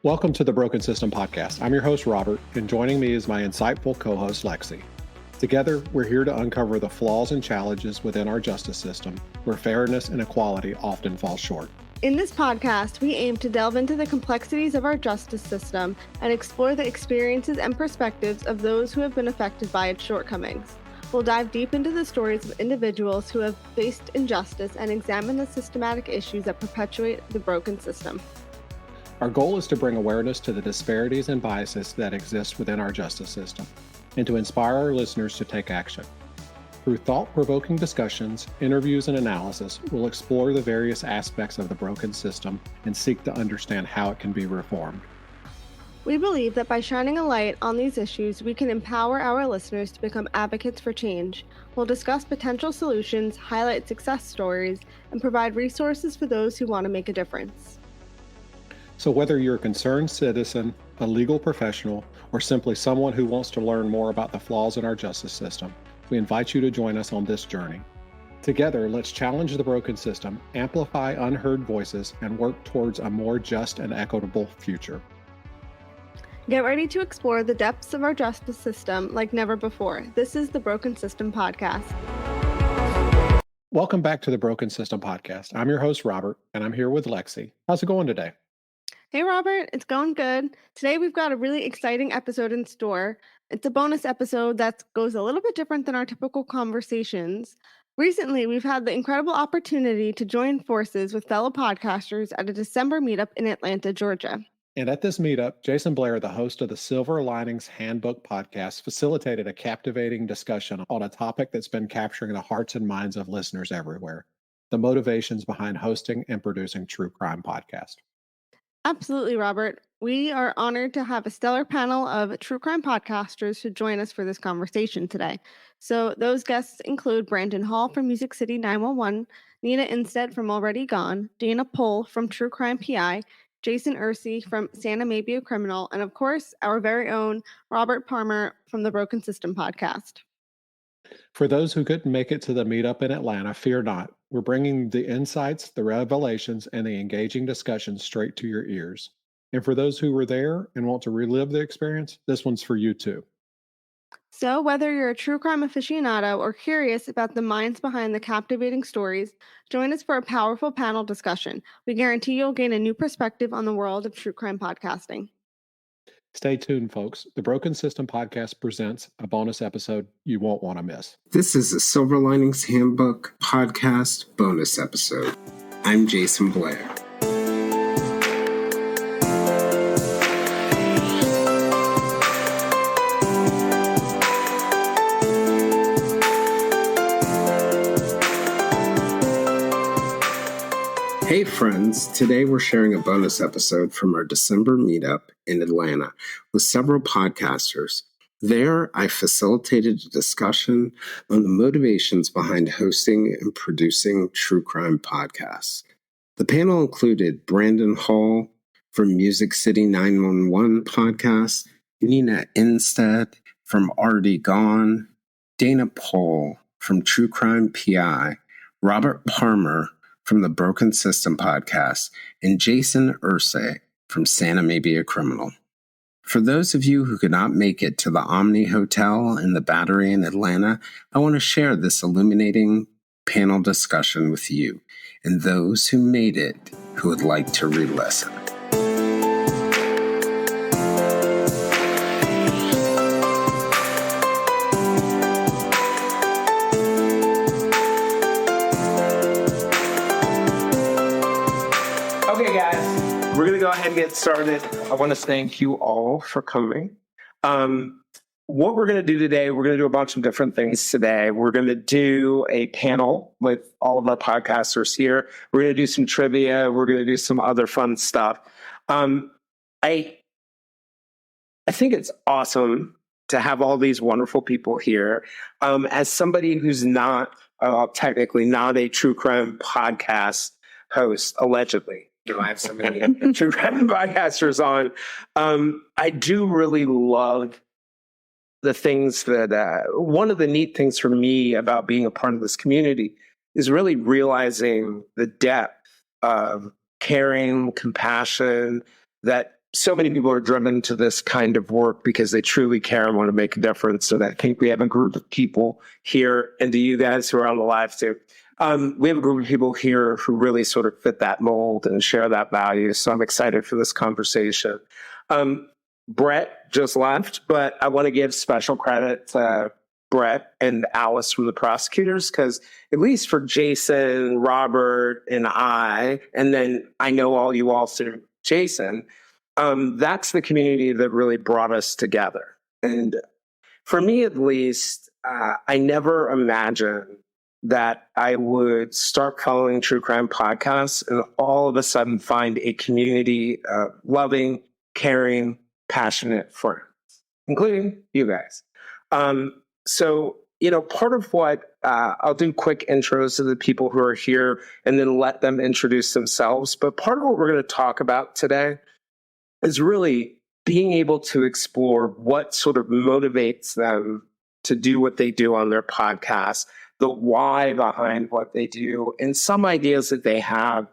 Welcome to the Broken System Podcast. I'm your host, Robert, and joining me is my insightful co-host, Lexi. Together, we're here to uncover the flaws and challenges within our justice system, where fairness and equality often fall short. In this podcast, we aim to delve into the complexities of our justice system and explore the experiences and perspectives of those who have been affected by its shortcomings. We'll dive deep into the stories of individuals who have faced injustice and examine the systematic issues that perpetuate the broken system. Our goal is to bring awareness to the disparities and biases that exist within our justice system, and to inspire our listeners to take action. Through thought-provoking discussions, interviews, and analysis, we'll explore the various aspects of the broken system and seek to understand how it can be reformed. We believe that by shining a light on these issues, we can empower our listeners to become advocates for change. We'll discuss potential solutions, highlight success stories, and provide resources for those who want to make a difference. So whether you're a concerned citizen, a legal professional, or simply someone who wants to learn more about the flaws in our justice system, we invite you to join us on this journey. Together, let's challenge the broken system, amplify unheard voices, and work towards a more just and equitable future. Get ready to explore the depths of our justice system like never before. This is the Broken System Podcast. Welcome back to the Broken System Podcast. I'm your host, Robert, and I'm here with Lexi. How's it going today? Hey, Robert, it's going good. Today, we've got a really exciting episode in store. It's a bonus episode that goes a little bit different than our typical conversations. Recently, we've had the incredible opportunity to join forces with fellow podcasters at a December meetup in Atlanta, Georgia. And at this meetup, Jason Blair, the host of the Silver Linings Handbook podcast, facilitated a captivating discussion on a topic that's been capturing the hearts and minds of listeners everywhere: the motivations behind hosting and producing true crime podcasts. Absolutely, Robert. We are honored to have a stellar panel of true crime podcasters to join us for this conversation today. So those guests include Brandon Hall from Music City 911, Nina Instead from Already Gone, Dana Pohl from True Crime PI, Jason Ercey from Santa May Be a Criminal, and of course, our very own Robert Palmer from the Broken System Podcast. For those who couldn't make it to the meetup in Atlanta, fear not. We're bringing the insights, the revelations, and the engaging discussions straight to your ears. And for those who were there and want to relive the experience, this one's for you too. So whether you're a true crime aficionado or curious about the minds behind the captivating stories, join us for a powerful panel discussion. We guarantee you'll gain a new perspective on the world of true crime podcasting. Stay tuned, folks. The Broken System Podcast presents a bonus episode you won't want to miss. This is a Silver Linings Handbook podcast bonus episode. I'm Jason Blair. Hey friends, today we're sharing a bonus episode from our December meetup in Atlanta with several podcasters. There, I facilitated a discussion on the motivations behind hosting and producing true crime podcasts. The panel included Brandon Hall from Music City 911 podcast, Nina Instead from Already Gone, Dana Pohl from True Crime PI, Robert Palmer from the Broken System podcast, and Jason Ercey from Santa May Be a Criminal. For those of you who could not make it to the Omni Hotel in the Battery in Atlanta, I want to share this illuminating panel discussion with you and those who made it who would like to re-listen. We're going to go ahead and get started. I want to thank you all for coming. What we're going to do today, we're going to do a bunch of different things today. We're going to do a panel with all of our podcasters here. We're going to do some trivia. We're going to do some other fun stuff. I think it's awesome to have all these wonderful people here. As somebody who's not, technically not a true crime podcast host, allegedly, I have so many true crime podcasters on. I do really love the things that, one of the neat things for me about being a part of this community is really realizing the depth of caring, compassion that so many people are driven to this kind of work because they truly care and want to make a difference. And I think we have a group of people here, and to you guys who are on the live too, we have a group of people here who really sort of fit that mold and share that value. So I'm excited for this conversation. Brett just left, but I want to give special credit to Brett and Alice from the prosecutors, because at least for Jason, Robert, and I, and then I know all you all through Jason, that's the community that really brought us together. And for me, at least, I never imagined that I would start following true crime podcasts and all of a sudden find a community of loving, caring, passionate friends, including you guys. So, part of what I'll do quick intros to the people who are here and then let them introduce themselves. But part of what we're going to talk about today is really being able to explore what sort of motivates them to do what they do on their podcast, the why behind what they do, and some ideas that they have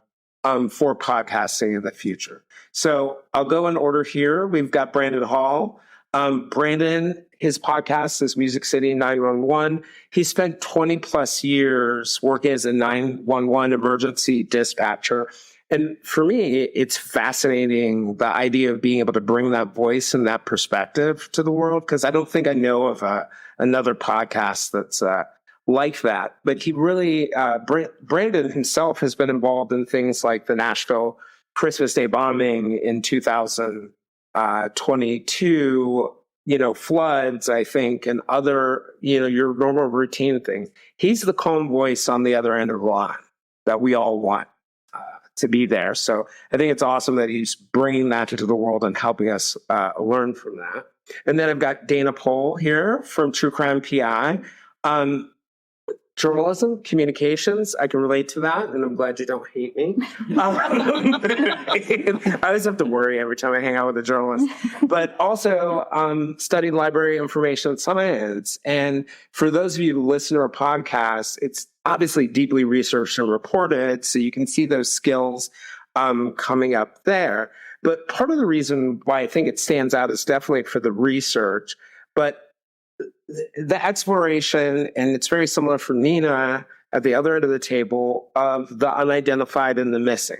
for podcasting in the future. So I'll go in order here. We've got Brandon Hall. Brandon, his podcast is Music City 911. He spent 20 plus years working as a 911 emergency dispatcher. And for me, it's fascinating, the idea of being able to bring that voice and that perspective to the world, because I don't think I know of another podcast that's like that. But he really, Brandon himself has been involved in things like the Nashville Christmas Day bombing in 2022, floods, I think, and other, your normal routine things. He's the calm voice on the other end of the line that we all want to be there. So I think it's awesome that he's bringing that into the world and helping us learn from that. And then I've got Dana Pohl here from True Crime PI. Journalism, communications, I can relate to that, and I'm glad you don't hate me. I always have to worry every time I hang out with a journalist. But also studied library information science. And for those of you who listen to our podcast, it's obviously deeply researched and reported, so you can see those skills coming up there. But part of the reason why I think it stands out is definitely for the research, but the exploration, and it's very similar for Nina at the other end of the table, of the unidentified and the missing.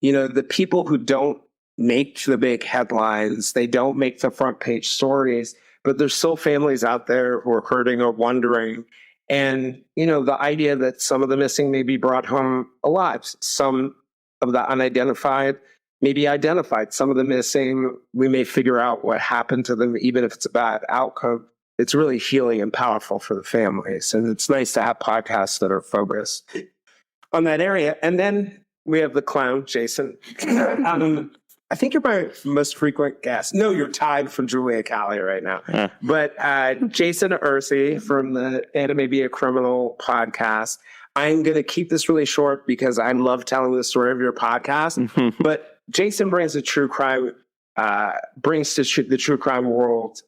The people who don't make the big headlines, they don't make the front page stories, but there's still families out there who are hurting or wondering. And, the idea that some of the missing may be brought home alive, some of the unidentified may be identified, some of the missing, we may figure out what happened to them, even if it's a bad outcome. It's really healing and powerful for the families. And it's nice to have podcasts that are focused on that area. And then we have the clown, Jason. I think you're my most frequent guest. No, you're tied for Julia Callie right now. Yeah. But Jason Ercey from the Anime Be a Criminal podcast. I'm going to keep this really short because I love telling the story of your podcast. But Jason brings the true crime, brings to the true crime world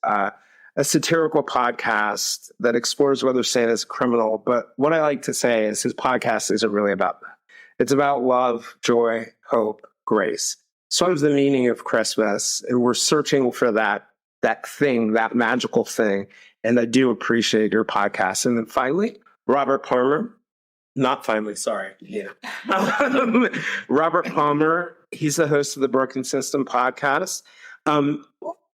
a satirical podcast that explores whether Santa is a criminal. But what I like to say is his podcast isn't really about that. It's about love, joy, hope, grace. Sort of the meaning of Christmas. And we're searching for that thing, that magical thing. And I do appreciate your podcast. And then finally, Robert Palmer. Not finally, sorry. Yeah. Robert Palmer, he's the host of the Broken System podcast.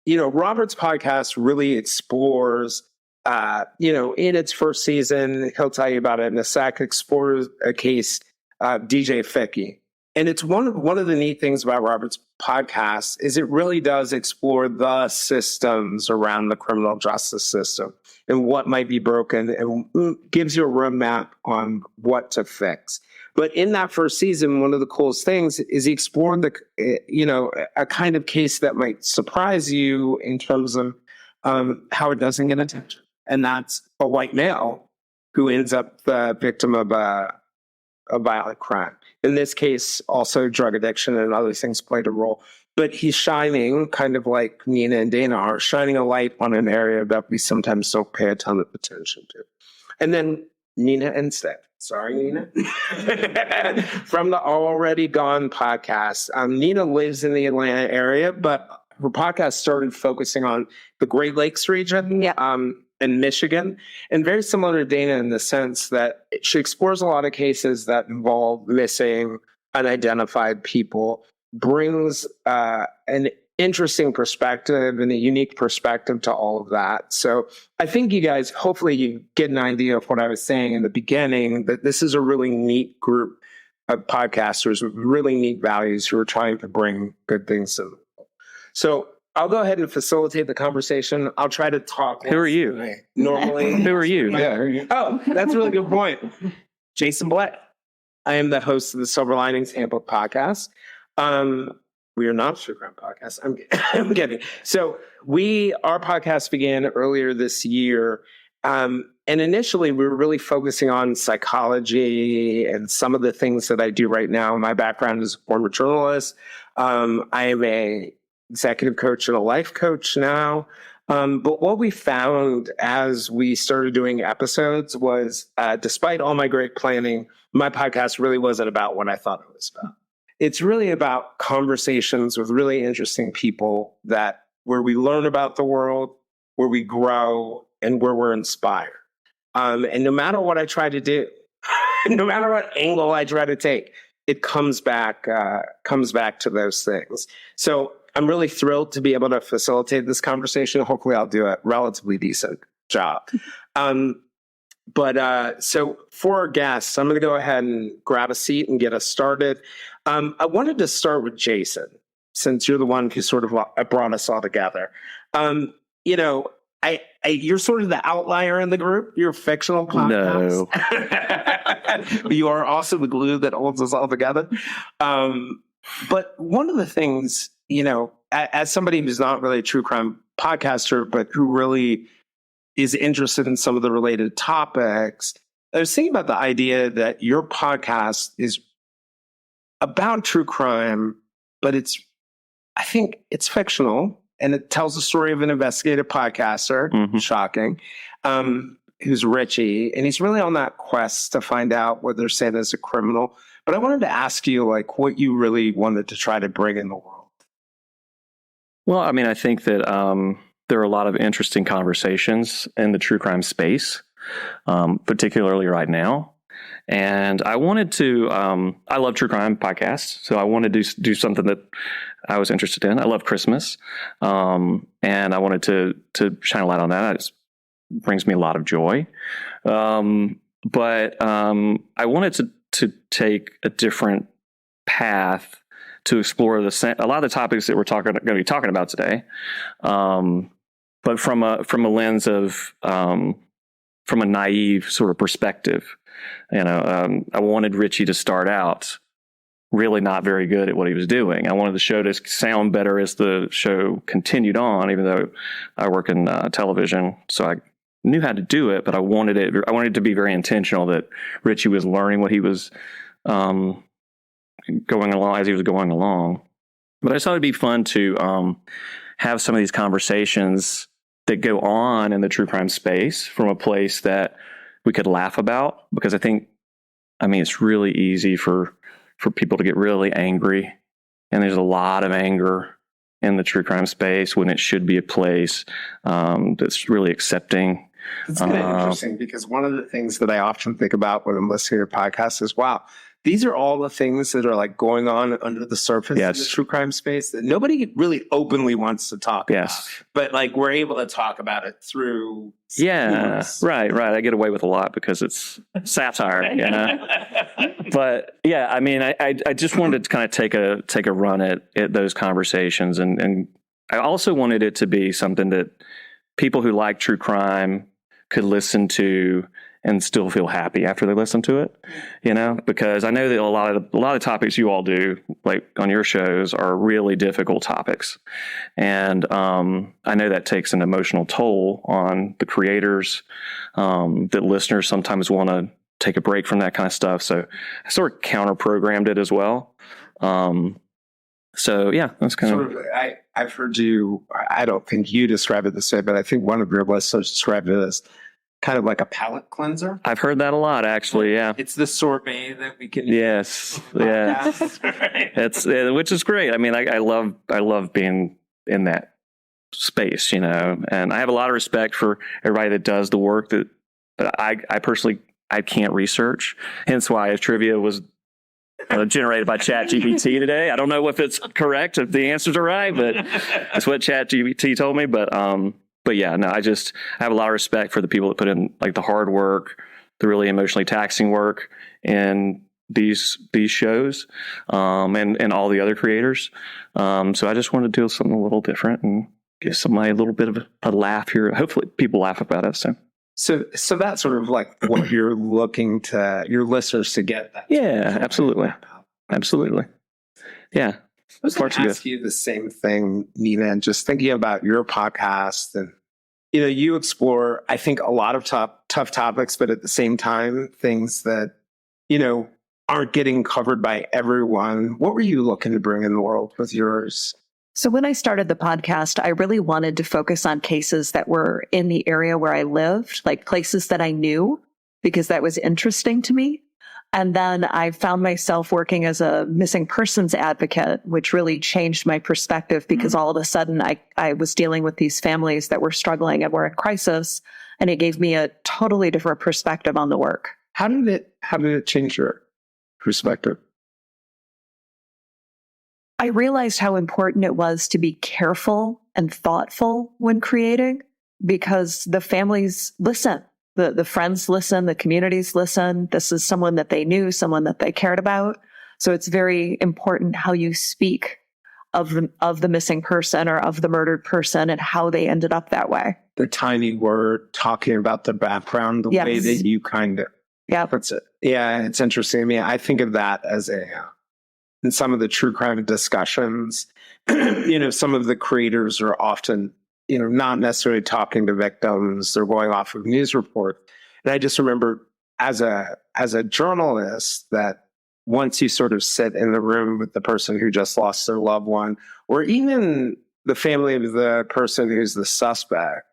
Robert's podcast really explores, in its first season, he'll tell you about it in a sec, explores a case, DJ Ficky. And it's one of the neat things about Robert's podcast is it really does explore the systems around the criminal justice system and what might be broken and gives you a roadmap on what to fix. But in that first season, one of the coolest things is he explored a kind of case that might surprise you in terms of how it doesn't get attention. And that's a white male who ends up the victim of a violent crime. In this case, also drug addiction and other things played a role. But he's shining, kind of like Nina and Dana are, shining a light on an area that we sometimes don't pay a ton of attention to. And then Nina and Steph. Sorry, Nina. From the Already Gone podcast. Nina lives in the Atlanta area, but her podcast started focusing on the Great Lakes region in Michigan, and very similar to Dana in the sense that she explores a lot of cases that involve missing, unidentified people, brings an interesting perspective and a unique perspective to all of that. So I think you guys, hopefully you get an idea of what I was saying in the beginning, that this is a really neat group of podcasters with really neat values who are trying to bring good things to the world. So I'll go ahead and facilitate the conversation. I'll try to talk. Who are you? Normally. Who are you? Yeah, there you go. Oh, that's a really good point. Jason Blair. I am the host of the Silver Linings Handbook podcast. We are not a true crime podcast. I'm kidding. So our podcast began earlier this year. And initially we were really focusing on psychology and some of the things that I do right now. My background is a former journalist. I am a executive coach and a life coach now. But what we found as we started doing episodes was, despite all my great planning, my podcast really wasn't about what I thought it was about. It's really about conversations with really interesting people where we learn about the world, where we grow, and where we're inspired. And no matter what I try to do, no matter what angle I try to take, it comes back to those things. So I'm really thrilled to be able to facilitate this conversation. Hopefully I'll do a relatively decent job. So for our guests, I'm going to go ahead and grab a seat and get us started. I wanted to start with Jason, since you're the one who sort of brought us all together. You're sort of the outlier in the group. You're a fictional podcast. No. You are also the glue that holds us all together. But one of the things, as somebody who's not really a true crime podcaster, but who really is interested in some of the related topics, I was thinking about the idea that your podcast is about true crime, but I think it's fictional, and it tells the story of an investigative podcaster, shocking, who's Richie, and he's really on that quest to find out what they're saying as a criminal. But I wanted to ask you, what you really wanted to try to bring in the world. Well, I mean, I think that there are a lot of interesting conversations in the true crime space, particularly right now. And I wanted to, I love true crime podcasts, so I wanted to do something that I was interested in. I love Christmas, and I wanted to shine a light on that. It brings me a lot of joy. But I wanted to take a different path to explore a lot of the topics that we're going to be talking about today, but from a lens of from a naive sort of perspective. I wanted Richie to start out really not very good at what he was doing. I wanted the show to sound better as the show continued on, even though I work in television, so I knew how to do it, but I wanted it to be very intentional that Richie was learning what he was going along as he was going along. But I just thought it'd be fun to have some of these conversations that go on in the true crime space from a place that we could laugh about, because it's really easy for people to get really angry, and there's a lot of anger in the true crime space when it should be a place that's really accepting. It's kind of interesting, because one of the things that I often think about when I'm listening to podcasts is, wow, these are all the things that are going on under the surface in the true crime space that nobody really openly wants to talk about. But we're able to talk about it through. Yeah, right. I get away with a lot because it's satire, But yeah, I just wanted to kind of take a run at those conversations, and I also wanted it to be something that people who like true crime could listen to and still feel happy after they listen to it, because I know that a lot of topics you all do, on your shows, are really difficult topics. And I know that takes an emotional toll on the creators, that listeners sometimes want to take a break from that kind of stuff. So I sort of counter-programmed it as well. So yeah, that's kind of... I've heard you, I don't think you describe it this way, but I think one of your listeners described it as kind of like a palate cleanser. I've heard that a lot, actually. Yeah. It's the sorbet that we can. Yes. Yeah. It's which is great. I mean, I love being in that space, and I have a lot of respect for everybody that does the work that I personally I can't research. Hence why trivia was generated by ChatGPT today. I don't know if it's correct, if the answers are right, but that's what ChatGPT told me. But yeah, no, I have a lot of respect for the people that put in like the hard work, the really emotionally taxing work in these shows, and all the other creators. So I just wanted to do something a little different and give somebody a little bit of a laugh here. Hopefully people laugh about us. So that's sort of like what you're looking to your listeners to get. That yeah, absolutely. Absolutely. Yeah. I was going to ask you the same thing, Nina, and just thinking about your podcast and, you explore, I think, a lot of tough topics, but at the same time, things that, aren't getting covered by everyone. What were you looking to bring in the world with yours? So when I started the podcast, I really wanted to focus on cases that were in the area where I lived, like places that I knew, because that was interesting to me. And then I found myself working as a missing persons advocate, which really changed my perspective because all of a sudden I was dealing with these families that were struggling and were in crisis. And it gave me a totally different perspective on the work. How did it change your perspective? I realized how important it was to be careful and thoughtful when creating, because the families listen, the friends listen, the communities listen. This is someone that they knew, someone that they cared about. So it's very important how you speak of the missing person or of the murdered person and how they ended up that way. The tiny word, talking about the background, the way that you kind of puts it. Yeah, it's interesting. I mean, I think of that as in some of the true crime discussions, some of the creators are often, not necessarily talking to victims. They're going off of news reports. And I just remember as a journalist that once you sort of sit in the room with the person who just lost their loved one, or even the family of the person who's the suspect,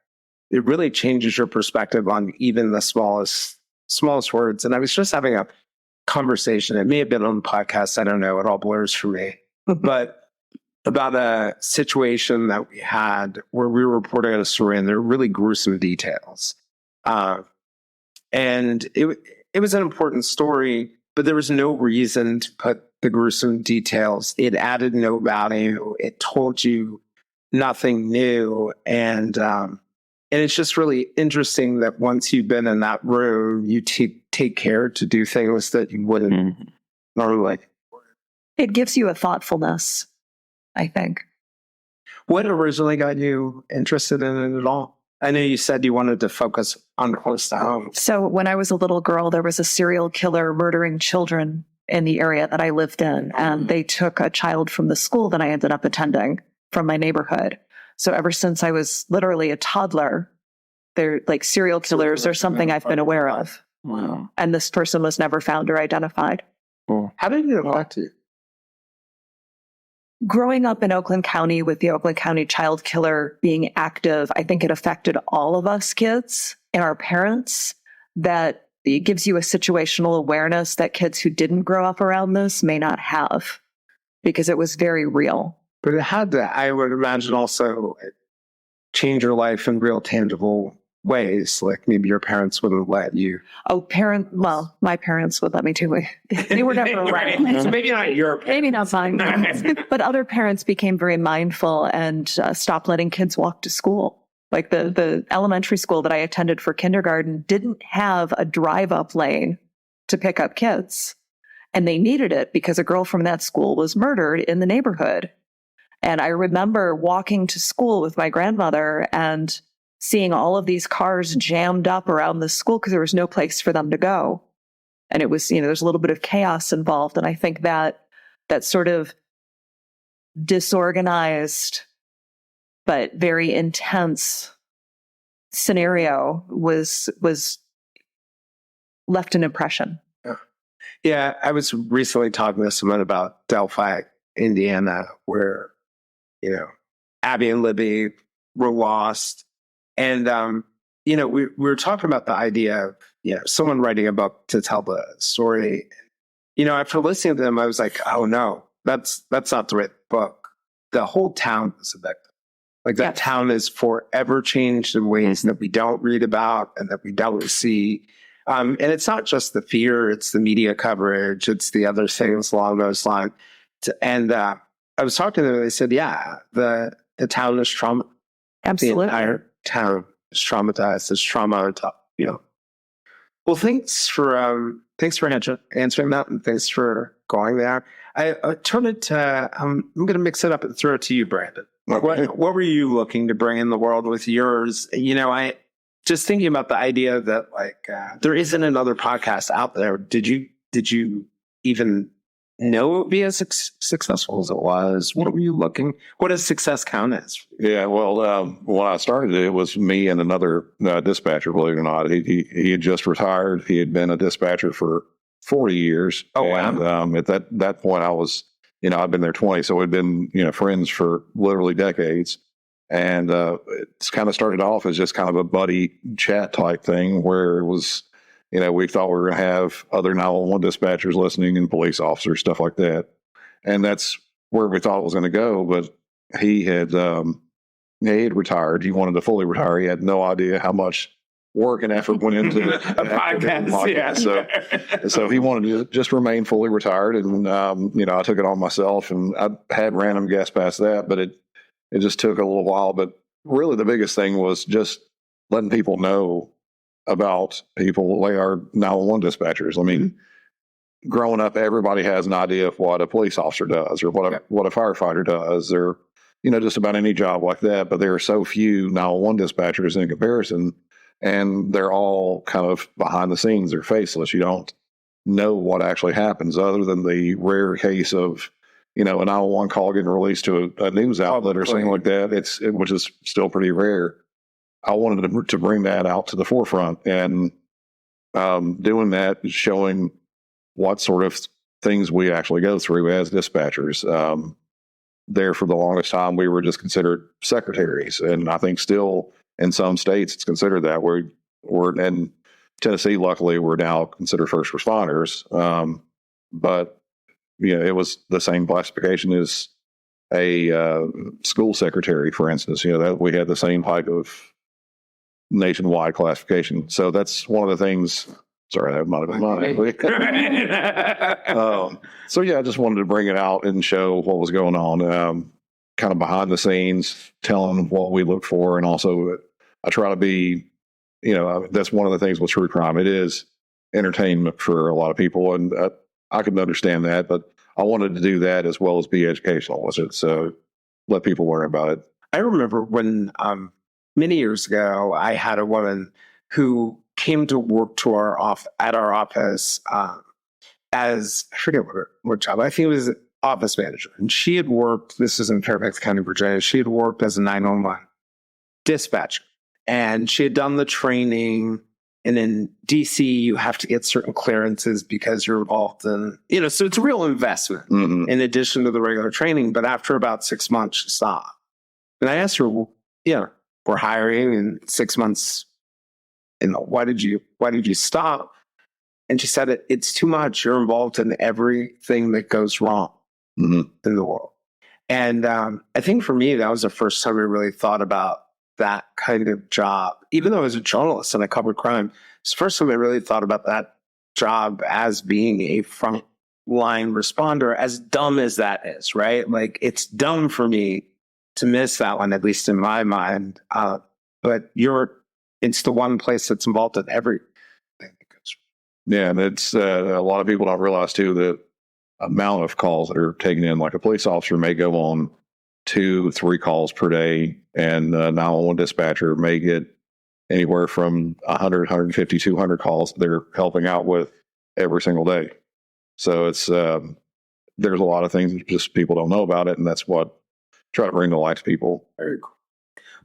it really changes your perspective on even the smallest words. And I was just having a conversation. It may have been on the podcast. I don't know. It all blurs for me. But about a situation that we had where we were reporting on a story and there were really gruesome details. And it was an important story, but there was no reason to put the gruesome details. It added no value. It told you nothing new. And it's just really interesting that once you've been in that room, you take care to do things that you wouldn't normally. It gives you a thoughtfulness, I think. What originally got you interested in it at all? I know you said you wanted to focus on close to home. So when I was a little girl, there was a serial killer murdering children in the area that I lived in. And they took a child from the school that I ended up attending from my neighborhood. So ever since I was literally a toddler, they're like serial killers or something I've been aware of. Wow. And this person was never found or identified. How did it affect you? Growing up in Oakland County with the Oakland County child killer being active, I think it affected all of us kids and our parents, that it gives you a situational awareness that kids who didn't grow up around this may not have, because it was very real. But it had to, I would imagine, also change your life in real tangible ways. Like maybe your parents wouldn't let you. Well, my parents would let me too. They were never around. So maybe not your parents. Maybe not mine. But other parents became very mindful and stopped letting kids walk to school. Like the elementary school that I attended for kindergarten didn't have a drive-up lane to pick up kids. And they needed it because a girl from that school was murdered in the neighborhood. And I remember walking to school with my grandmother and seeing all of these cars jammed up around the school because there was no place for them to go. And it was, there's a little bit of chaos involved. And I think that sort of disorganized but very intense scenario was left an impression. Yeah, I was recently talking to someone about Delphi, Indiana, where, Abby and Libby were lost. And we were talking about the idea of, someone writing a book to tell the story. After listening to them, I was like, oh no, that's not the right book. The whole town is affected. Like that town is forever changed in ways that we don't read about and that we don't see. And it's not just the fear, it's the media coverage, it's the other things along those lines. And I was talking to them, and they said, the town is trauma. Absolutely. The entire town is traumatized. There's trauma, Well, thanks for answering that, and thanks for going there. I turn it to, I'm going to mix it up and throw it to you, Brandon. Okay. What were you looking to bring in the world with yours? I just thinking about the idea that there isn't another podcast out there. Did you even know it would be as successful as it was? What were you looking? What does success count as? Yeah, well, when I started, it was me and another dispatcher. Believe it or not, he had just retired. He had been a dispatcher for 40 years. Oh wow! And at that point, I was, I'd been there 20, so we'd been, friends for literally decades. And it's kind of started off as just kind of a buddy chat type thing where it was, we thought we were going to have other 911 dispatchers listening and police officers, stuff like that. And that's where we thought it was going to go. But he had retired. He wanted to fully retire. He had no idea how much work and effort went into a podcast. Yeah. So he wanted to just remain fully retired. And, I took it on myself, and I had random guests past that, but it just took a little while. But really the biggest thing was just letting people know about people like our 911 dispatchers. I mean, growing up, everybody has an idea of what a police officer does or what a firefighter does, or, just about any job like that. But there are so few 911 dispatchers in comparison, and they're all kind of behind the scenes. They're faceless. You don't know what actually happens other than the rare case of, a 911 call getting released to a news outlet or something like that. Which is still pretty rare. I wanted to bring that out to the forefront, and doing that, showing what sort of things we actually go through as dispatchers. There for the longest time, we were just considered secretaries, and I think still in some states it's considered that. We're in Tennessee, luckily, we're now considered first responders. But it was the same classification as a school secretary, for instance. That we had the same type of nationwide classification. So that's one of the things. Sorry, that might have been mine. So I just wanted to bring it out and show what was going on, kind of behind the scenes, telling what we look for, and also I try to be, that's one of the things with true crime. It is entertainment for a lot of people, and I can understand that, but I wanted to do that as well as be educational with it, so let people learn about it. I remember when many years ago, I had a woman who came to work to our office as, I forget what job, I think it was office manager. And she had worked, this is in Fairfax County, Virginia, she had worked as a 911 dispatcher. And she had done the training. And in DC, you have to get certain clearances because you're involved in, so it's a real investment in addition to the regular training. But after about 6 months, she stopped. And I asked her, we're hiring in 6 months. Why did you stop? And she said, it's too much. You're involved in everything that goes wrong in the world. And I think for me, that was the first time I really thought about that kind of job. Even though I was a journalist and I covered crime, it's the first time I really thought about that job as being a frontline responder, as dumb as that is, right? Like, it's dumb for me to miss that one, at least in my mind. But it's the one place that's involved in everything that goes. Yeah, and it's a lot of people don't realize too the amount of calls that are taken in. Like a police officer may go on 2-3 calls per day, and a 911 dispatcher may get anywhere from 100, 150, 200 calls they're helping out with every single day. So it's there's a lot of things that just people don't know about it, and that's what I try to bring to light to people. Very cool.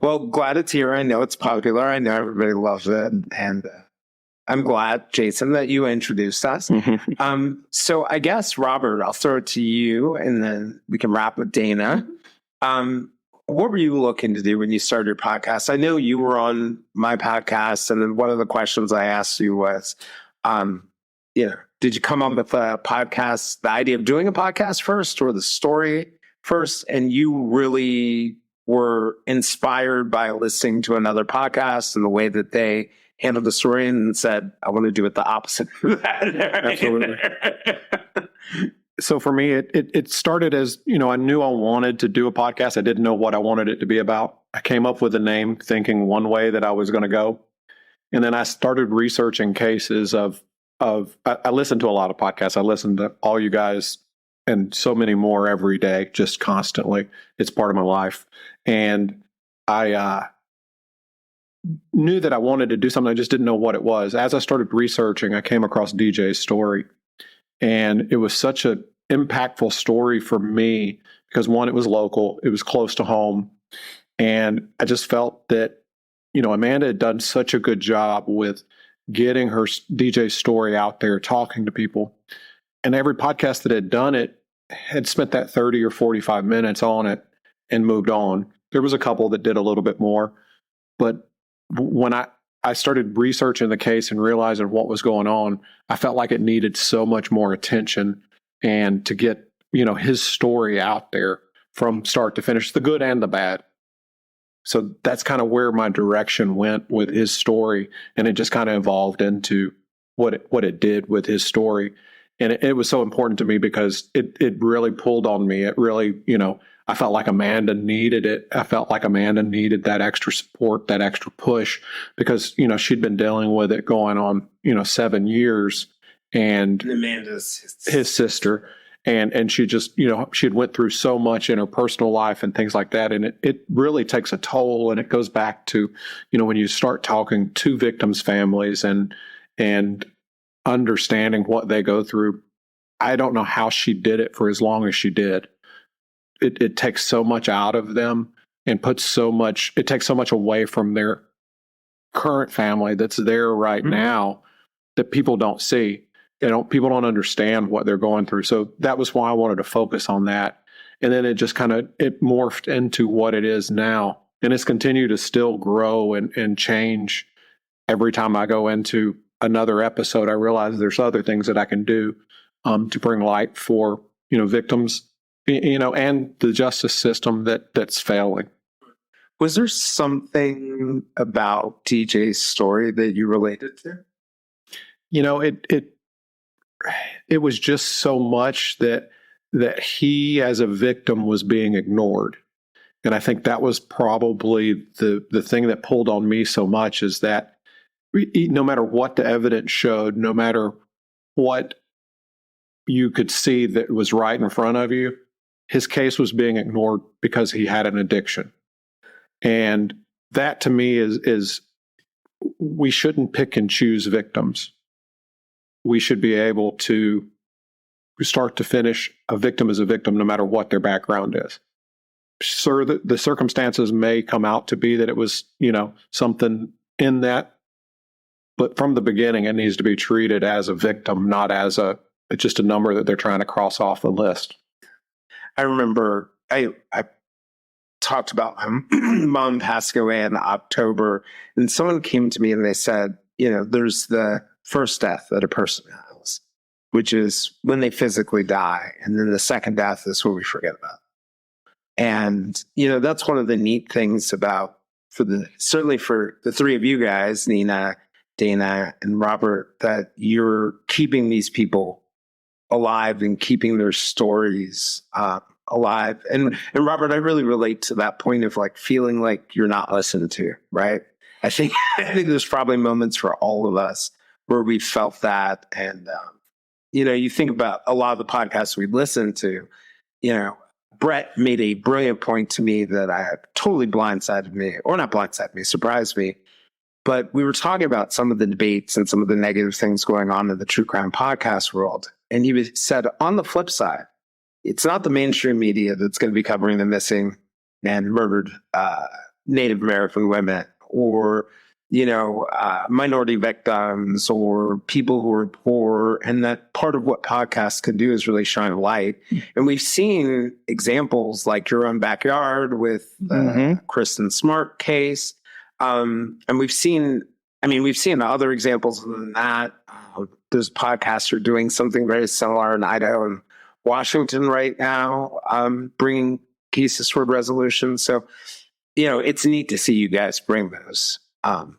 Well, glad it's here. I know it's popular. I know everybody loves it. And I'm glad, Jason, that you introduced us. So I guess, Robert, I'll throw it to you, and then we can wrap with Dana. what were you looking to do when you started your podcast? I know you were on my podcast, and then one of the questions I asked you was, did you come up with a podcast, the idea of doing a podcast first, or the story first? And you really were inspired by listening to another podcast and the way that they handled the story, and said, I want to do it the opposite of that. Absolutely. So for me, it started as, I knew I wanted to do a podcast. I didn't know what I wanted it to be about. I came up with a name thinking one way that I was going to go. And then I started researching cases of I listened to a lot of podcasts. I listen to all you guys and so many more every day, just constantly. It's part of my life. And I knew that I wanted to do something. I just didn't know what it was. As I started researching, I came across DJ's story. And it was such an impactful story for me because, one, it was local, it was close to home. And I just felt that, Amanda had done such a good job with getting her DJ story out there, talking to people. And every podcast that had done it had spent that 30 or 45 minutes on it and moved on. There was a couple that did a little bit more. But when I started researching the case and realizing what was going on, I felt like it needed so much more attention and to get, his story out there from start to finish, the good and the bad. So that's kind of where my direction went with his story. And it just kind of evolved into what it did with his story. And it was so important to me because it really pulled on me. It really, I felt like Amanda needed it. I felt like Amanda needed that extra support, that extra push, because, she'd been dealing with it going on, 7 years. And Amanda's his sister. And she just, she had went through so much in her personal life and things like that. And it really takes a toll. And it goes back to, when you start talking to victims' families and understanding what they go through. I don't know how she did it for as long as she did. It takes so much out of them and takes so much away from their current family that's there right now that people don't see. People don't understand what they're going through. So that was why I wanted to focus on that. And then it just it morphed into what it is now. And it's continued to still grow and change. Every time I go into another episode, I realize there's other things that I can do to bring light for, victims, and the justice system that's failing. Was there something about DJ's story that you related to? It was just so much that he as a victim was being ignored. And I think that was probably the thing that pulled on me so much, is that no matter what the evidence showed, no matter what you could see that was right in front of you, his case was being ignored because he had an addiction. And that to me is we shouldn't pick and choose victims. We should be able to start to finish, a victim is a victim no matter what their background is. Sure, the circumstances may come out to be that it was, something in that, but from the beginning, it needs to be treated as a victim, not as just a number that they're trying to cross off the list. I remember I talked about my mom passing away in October, and someone came to me and they said, there's the first death that a person has, which is when they physically die. And then the second death is what we forget about. And, that's one of the neat things about, certainly for the three of you guys, Nina, Dana, and Robert, that you're keeping these people alive and keeping their stories alive. And Robert, I really relate to that point of feeling like you're not listened to, right? I think there's probably moments for all of us where we felt that. And, you think about a lot of the podcasts we listen to, Brett made a brilliant point to me that I totally blindsided me, or not blindsided me, surprised me. But we were talking about some of the debates and some of the negative things going on in the true crime podcast world. And he said, on the flip side, it's not the mainstream media that's going to be covering the missing and murdered Native American women, or minority victims or people who are poor, and that part of what podcasts can do is really shine a light. And we've seen examples like Your Own Backyard with the Kristen Smart case. And we've seen other examples than that. Those podcasts are doing something very similar in Idaho and Washington right now, bringing cases toward resolution. So, it's neat to see you guys bring those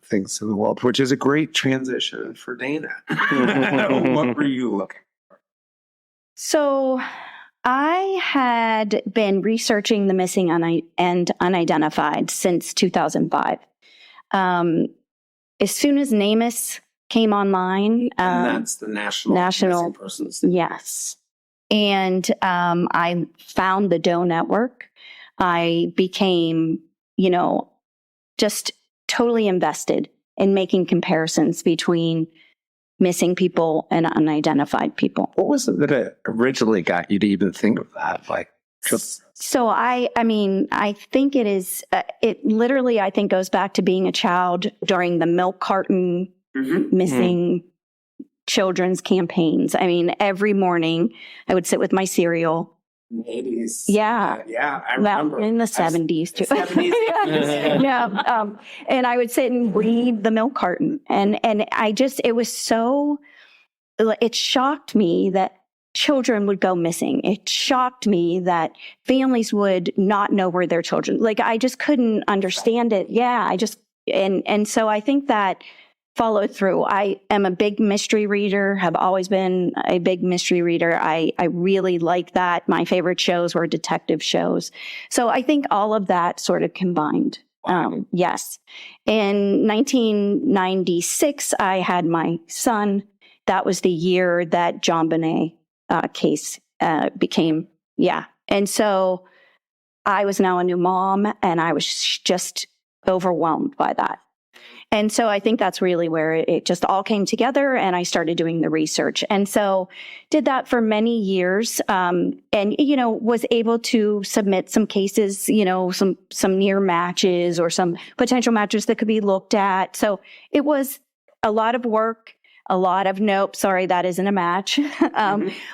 things to the world, which is a great transition for Dana. What were you looking for? So I had been researching the missing and unidentified since 2005. As soon as NamUs came online, and that's the national missing persons. Yes. And I found the Doe Network. I became, just totally invested in making comparisons between missing people and unidentified people. What was it that originally got you to even think of that? So I think it is, it literally, I think, goes back to being a child during the milk carton missing children's campaigns. I mean, every morning I would sit with my cereal. 80s. Yeah. I remember. In the 70s too. 70s. Yeah. And I would sit and read the milk carton. And it shocked me that children would go missing. It shocked me that families would not know where their children, I just couldn't understand it. Yeah. And so I think that followed through. I am a big mystery reader, have always been a big mystery reader. I really like that. My favorite shows were detective shows. So I think all of that sort of combined. Yes. In 1996, I had my son. That was the year that John Bonet case became, And so I was now a new mom, and I was just overwhelmed by that. And so I think that's really where it just all came together, and I started doing the research. And so did that for many years, and, was able to submit some cases, some near matches or some potential matches that could be looked at. So it was a lot of work, a lot of nope, sorry, that isn't a match.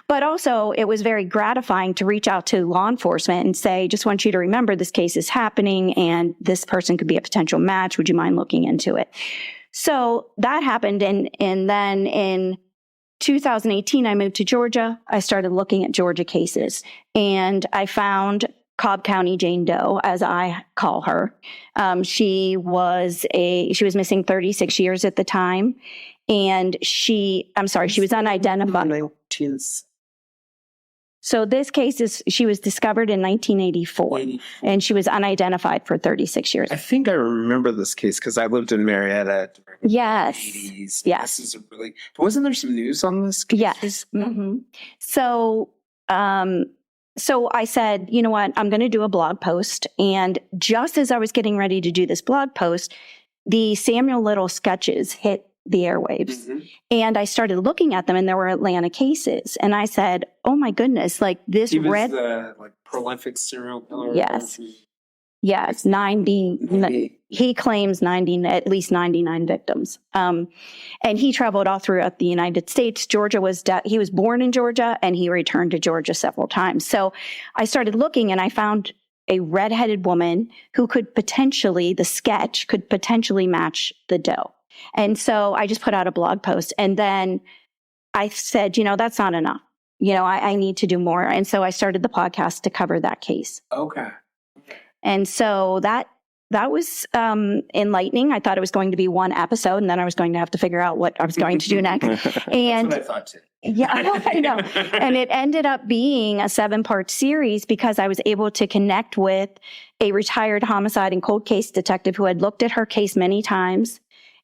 But also it was very gratifying to reach out to law enforcement and say, just want you to remember this case is happening and this person could be a potential match. Would you mind looking into it? So that happened. And then in 2018, I moved to Georgia. I started looking at Georgia cases, and I found Cobb County Jane Doe, as I call her. She was missing 36 years at the time. And she was unidentified. So this case she was discovered in 1984, and she was unidentified for 36 years. I think I remember this case because I lived in Marietta. Yes. In the 80s. Yes. This is wasn't there some news on this case? Yes. Mm-hmm. So I said, you know what, I'm going to do a blog post. And just as I was getting ready to do this blog post, the Samuel Little sketches hit the airwaves. And I started looking at them, and there were Atlanta cases. And I said, oh my goodness, this he was the prolific serial killer. Yes. 90. He claims at least 99 victims. And he traveled all throughout the United States. Georgia he was born in Georgia, and he returned to Georgia several times. So I started looking, and I found a redheaded woman who the sketch could potentially match the Doe. And so I just put out a blog post, and then I said, that's not enough. I need to do more. And so I started the podcast to cover that case. Okay. And so that was enlightening. I thought it was going to be one episode, and then I was going to have to figure out what I was going to do next. And that's what I thought too. Yeah, I know. And it ended up being a 7-part series because I was able to connect with a retired homicide and cold case detective who had looked at her case many times.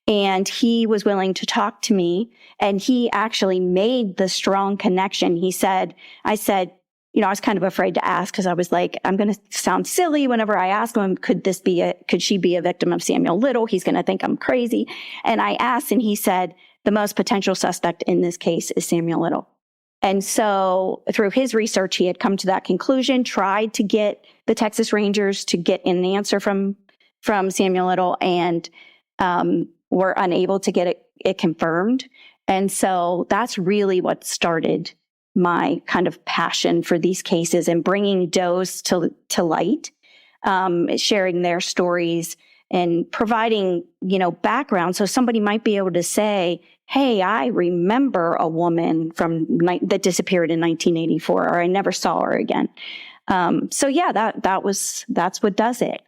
And he was willing to talk to me, and he actually made the strong connection. I said, I was kind of afraid to ask because I was like, I'm going to sound silly whenever I ask him, could she be a victim of Samuel Little? He's going to think I'm crazy. And I asked, and he said, the most potential suspect in this case is Samuel Little. And so through his research, he had come to that conclusion, tried to get the Texas Rangers to get an answer from Samuel Little. And were unable to get it confirmed. And so that's really what started my kind of passion for these cases and bringing does to light, sharing their stories and providing, background. So somebody might be able to say, hey, I remember a woman that disappeared in 1984, or I never saw her again. So yeah, that's what does it.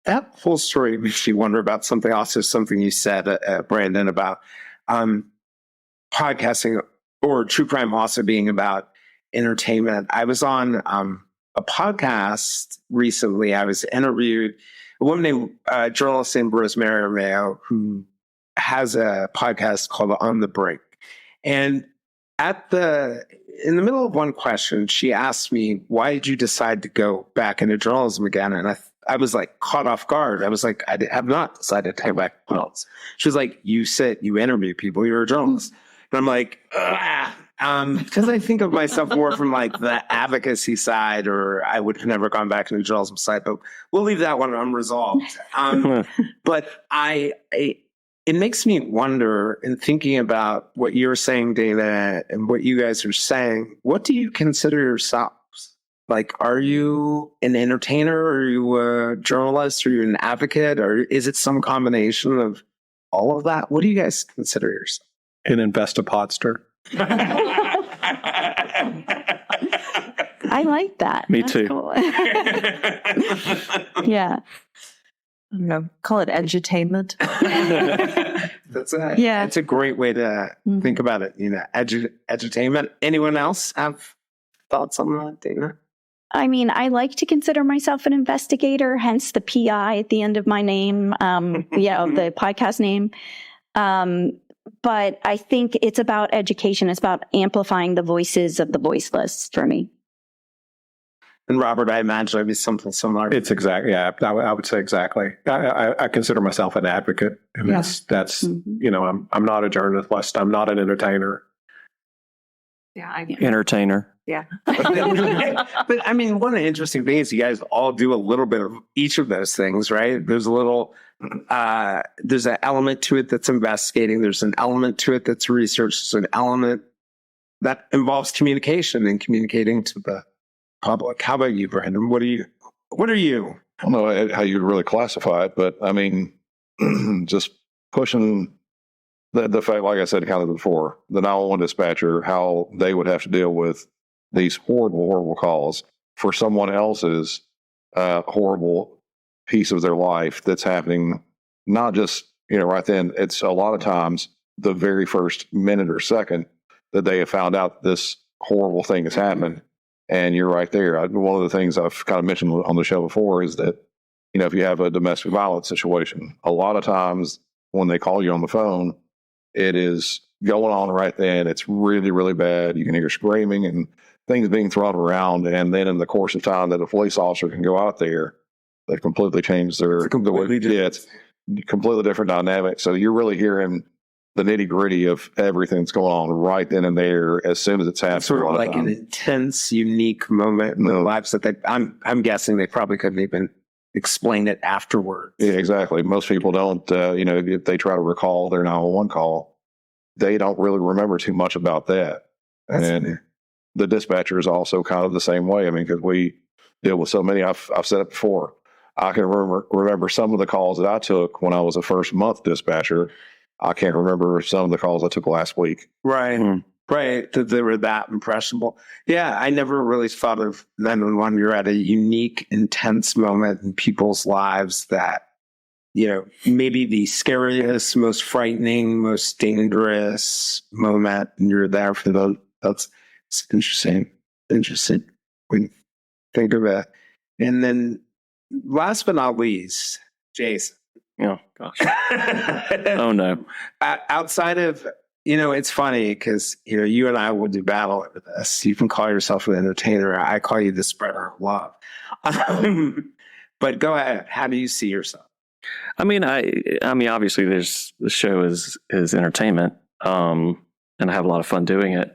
That whole story makes you wonder about something you said, Brandon, about podcasting or true crime also being about entertainment. I was on a podcast recently. I was interviewed a woman named journalist named Rosemary Mayo, who has a podcast called On the Brink. And in the middle of one question, she asked me, why did you decide to go back into journalism again? And I was like caught off guard. I was like, I have not decided to take back journalism. She was like, you interview people, you're a journalist. And I'm like, because I think of myself more from like the advocacy side, or I would have never gone back to the journalism side, but we'll leave that one unresolved. But it makes me wonder, in thinking about what you're saying, Dana, and what you guys are saying, what do you consider yourselves? Like, are you an entertainer? Are you a journalist? Are you an advocate? Or is it some combination of all of that? What do you guys consider yourself? An investapodster. I like that. Me That's too. cool. Yeah. I don't know, call it edutainment. It's a great way to think about it. Edutainment. Anyone else have thoughts on that, Dana? I mean, I like to consider myself an investigator, hence the PI at the end of my name, the podcast name. But I think it's about education. It's about amplifying the voices of the voiceless for me. And Robert, I imagine it'd be something similar. It's exactly, yeah, I would say exactly. I consider myself an advocate. And that's I'm not a journalist. I'm not an entertainer. Yeah, Entertainer. Yeah. But I mean, one of the interesting things, you guys all do a little bit of each of those things, right? There's an element to it that's investigating. There's an element to it that's research. There's an element that involves communication and communicating to the public. How about you, Brandon? What are you? I don't know how you'd really classify it, but I mean, just pushing the fact, like I said kind of before, the 911 dispatcher, how they would have to deal with these horrible, horrible calls for someone else's horrible piece of their life that's happening, not just, right then. It's a lot of times the very first minute or second that they have found out this horrible thing is happening. And you're right there. One of the things I've kind of mentioned on the show before is that, if you have a domestic violence situation, a lot of times when they call you on the phone, it is going on right then. It's really, really bad. You can hear screaming and things being thrown around. And then in the course of time that a police officer can go out there, they've completely changed it's completely different dynamic. So you're really hearing the nitty gritty of everything that's going on right then and there as soon as it's happening. Sort of like an intense, unique moment in their lives that I'm guessing they probably couldn't even explain it afterwards. Yeah, exactly. Most people don't, if they try to recall their 911 call, they don't really remember too much about that. And the dispatcher is also kind of the same way. I mean, because we deal with so many, I've said it before. I can remember some of the calls that I took when I was a first month dispatcher. I can't remember some of the calls I took last week. Right. Right. That they were that impressionable. Yeah. I never really thought of 911. You're at a unique, intense moment in people's lives that, maybe the scariest, most frightening, most dangerous moment. And you're there for those. That's interesting. Interesting when you think of it. And then last but not least, Jason. Oh, gosh. Oh, no. Outside of, it's funny because, you and I will do battle with this. You can call yourself an entertainer. I call you the spreader of love. But go ahead. How do you see yourself? I mean, obviously the show is entertainment. And I have a lot of fun doing it.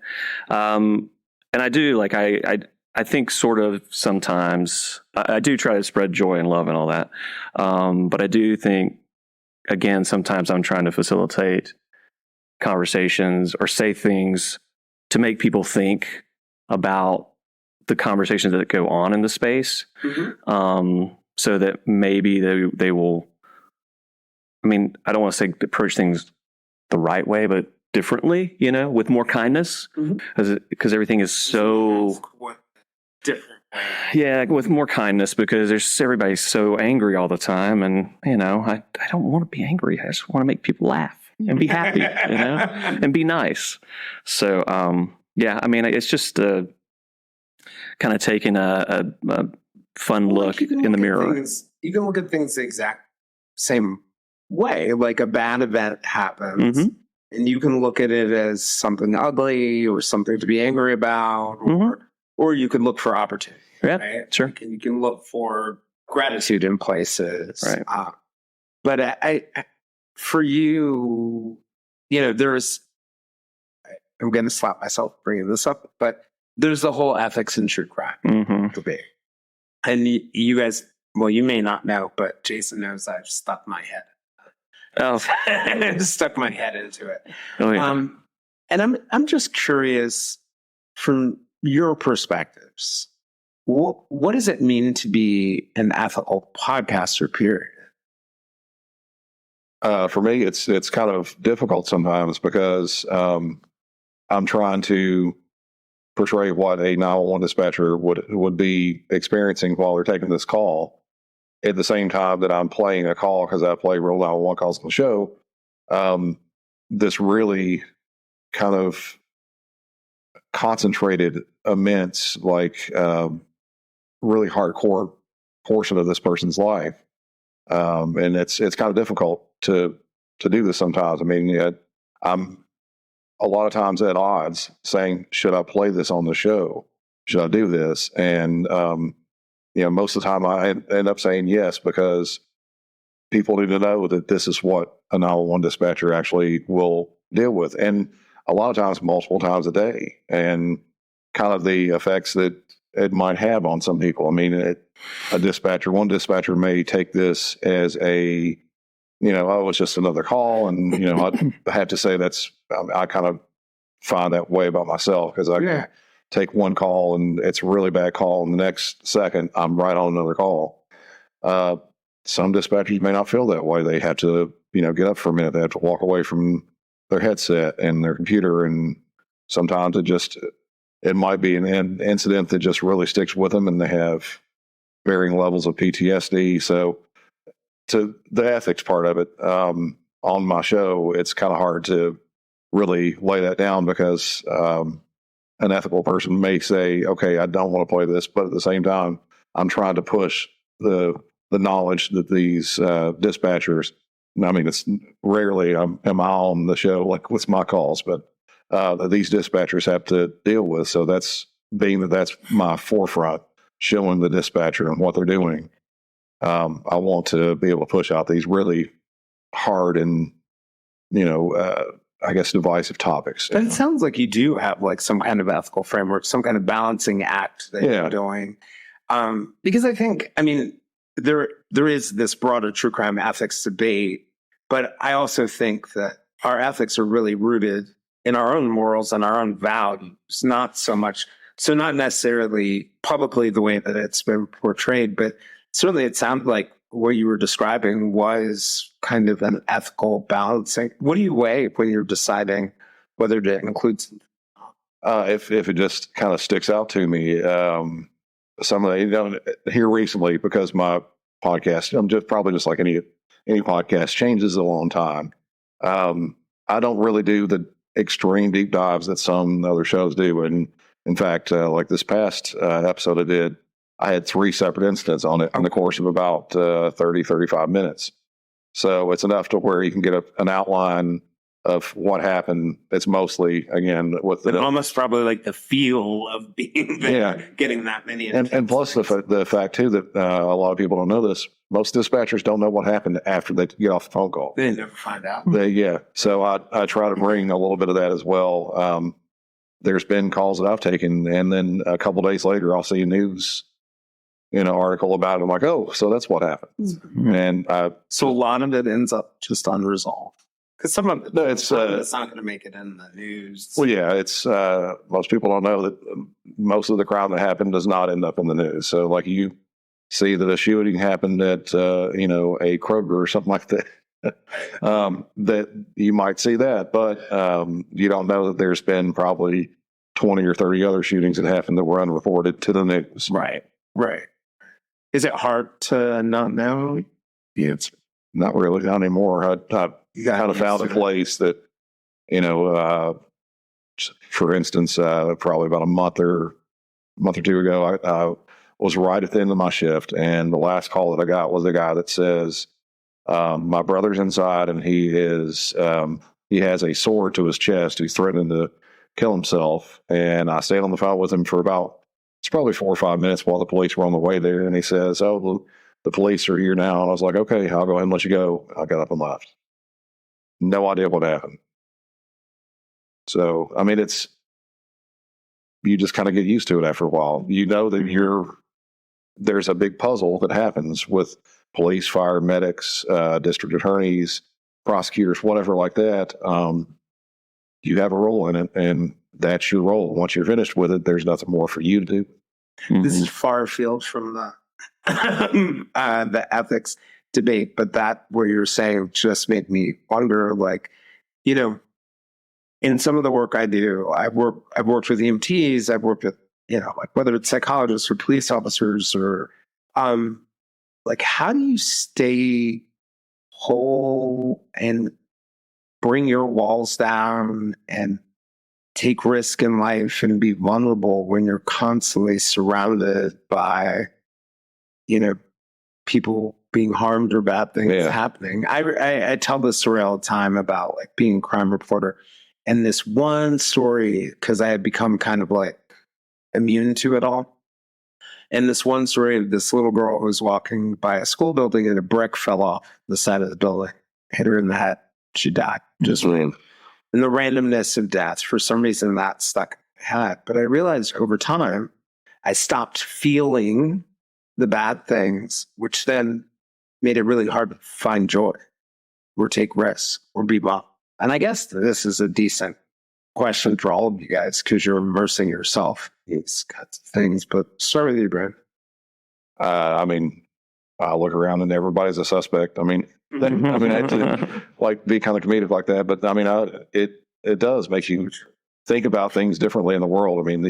And I do, I think sort of sometimes I do try to spread joy and love and all that. But I do think again, sometimes I'm trying to facilitate conversations or say things to make people think about the conversations that go on in the space, so that maybe they will, I mean, I don't want to say approach things the right way, but differently, with more kindness, because everything is so different. Yeah, with more kindness, because everybody's so angry all the time, and I don't want to be angry. I just want to make people laugh and be happy, and be nice. So I mean, it's just kind of taking a fun look in the mirror. You can look at things the exact same way. Like a bad event happens, and you can look at it as something ugly or something to be angry about, or you can look for opportunity. Yeah, right? sure. You can look for gratitude in places. Right. But I, for you, there's, I'm going to slap myself bringing this up, but there's the whole ethics in true crime debate. And you guys, well, you may not know, but Jason knows I've stuck my head. I just stuck my head into it. Oh, yeah. And I'm just curious, from your perspectives, what does it mean to be an ethical podcaster, period? For me, it's kind of difficult sometimes because I'm trying to portray what a 911 dispatcher would be experiencing while they're taking this call. At the same time that I'm playing a call, because I play real 911 calls on the show, this really kind of concentrated, immense, like really hardcore portion of this person's life, and it's kind of difficult to do this sometimes. I mean, I'm a lot of times at odds saying, should I play this on the show? Should I do this? And most of the time I end up saying yes, because people need to know that this is what a 911 dispatcher actually will deal with, and a lot of times, multiple times a day, and kind of the effects that it might have on some people. I mean, one dispatcher may take this as a, it's just another call. And, I have to say I kind of find that way about myself, because I take one call and it's a really bad call, and the next second I'm right on another call. Some dispatchers may not feel that way. They have to, get up for a minute. They have to walk away from their headset and their computer. And sometimes it might be an incident that just really sticks with them, and they have varying levels of PTSD. So to the ethics part of it, on my show, it's kind of hard to really lay that down, because an ethical person may say, okay, I don't want to play this, but at the same time, I'm trying to push the knowledge that these dispatchers, I mean, it's rarely am I on the show like with my calls, but these dispatchers have to deal with. So that's my forefront, showing the dispatcher and what they're doing. I want to be able to push out these really hard and, I guess, divisive topics. But it sounds like you do have like some kind of ethical framework, some kind of balancing act that you're doing. Because I think, there is this broader true crime ethics debate, but I also think that our ethics are really rooted in our own morals and our own values, not necessarily publicly the way that it's been portrayed, but certainly it sounded like what you were describing was kind of an ethical balancing. What do you weigh when you're deciding whether to include something? If it just kind of sticks out to me, some of the, here recently, because my podcast, I'm probably just like any podcast, changes a long time. I don't really do the extreme deep dives that some other shows do. And in fact, like this past episode I had 3 separate incidents on it in the course of about 30, 35 minutes. So it's enough to where you can get an outline of what happened. It's mostly, again, with almost probably like the feel of being there, getting that many. And plus the fact too that a lot of people don't know this. Most dispatchers don't know what happened after they get off the phone call. They never find out. So I try to bring a little bit of that as well. There's been calls that I've taken, and then a couple days later, I'll see news article about it. I'm like, oh, so that's what happened. Mm-hmm. And So a lot of it ends up just unresolved. Because some of it, no, it's not going to make it in the news. well, yeah, it's most people don't know that most of the crime that happened does not end up in the news. So like you see that a shooting happened at a Kroger or something like that. That you might see that, but you don't know that there's been probably 20 or 30 other shootings that happened that were unreported to the news. Right. Is it hard to not know the answer? Not really, not anymore. I kind of found a place that, for instance, probably about a month or two ago, I was right at the end of my shift, and the last call that I got was a guy that says, my brother's inside, and he has a sword to his chest. He's threatening to kill himself. And I stayed on the phone with him for it's probably 4 or 5 minutes while the police were on the way there. And he says, oh, the police are here now. And I was like, okay, I'll go ahead and let you go. I got up and left. No idea what happened. So, I mean, you just kind of get used to it after a while. You know that there's a big puzzle that happens with police, fire, medics, district attorneys, prosecutors, whatever like that. You have a role in it, and that's your role. Once you're finished with it, there's nothing more for you to do. This is far afield from the ethics debate, but that what you're saying just made me wonder, in some of the work I do, I've worked with EMTs, I've worked with, whether it's psychologists or police officers or, how do you stay whole and bring your walls down and take risk in life and be vulnerable when you're constantly surrounded by, people being harmed or bad things happening? I tell this story all the time about being a crime reporter. And this one story, because I had become kind of immune to it all. And this one story of this little girl who was walking by a school building and a brick fell off the side of the building, hit her in the head. She died. Just and the randomness of death, for some reason that stuck in my head. But I realized over time, I stopped feeling the bad things, which then made it really hard to find joy or take risks or be bummed. And I guess this is a decent question for all of you guys because you're immersing yourself in these kinds of things. But start with you, Brad. I look around and everybody's a suspect. I mean, be kind of comedic like that, but it does make you think about things differently in the world. I mean,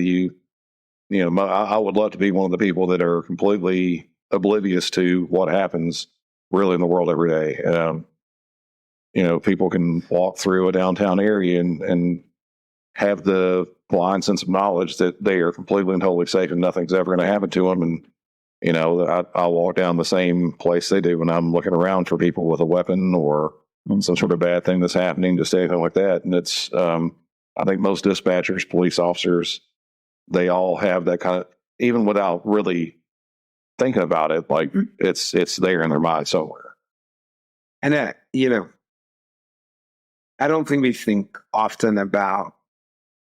I would love to be one of the people that are completely oblivious to what happens really in the world every day. People can walk through a downtown area and have the blind sense of knowledge that they are completely and totally safe and nothing's ever going to happen to them. And, I'll walk down the same place they do when I'm looking around for people with a weapon or some sort of bad thing that's happening, just anything like that. And it's, I think most dispatchers, police officers, they all have that kind of, even without really thinking about it, it's there in their mind somewhere. And I don't think we think often about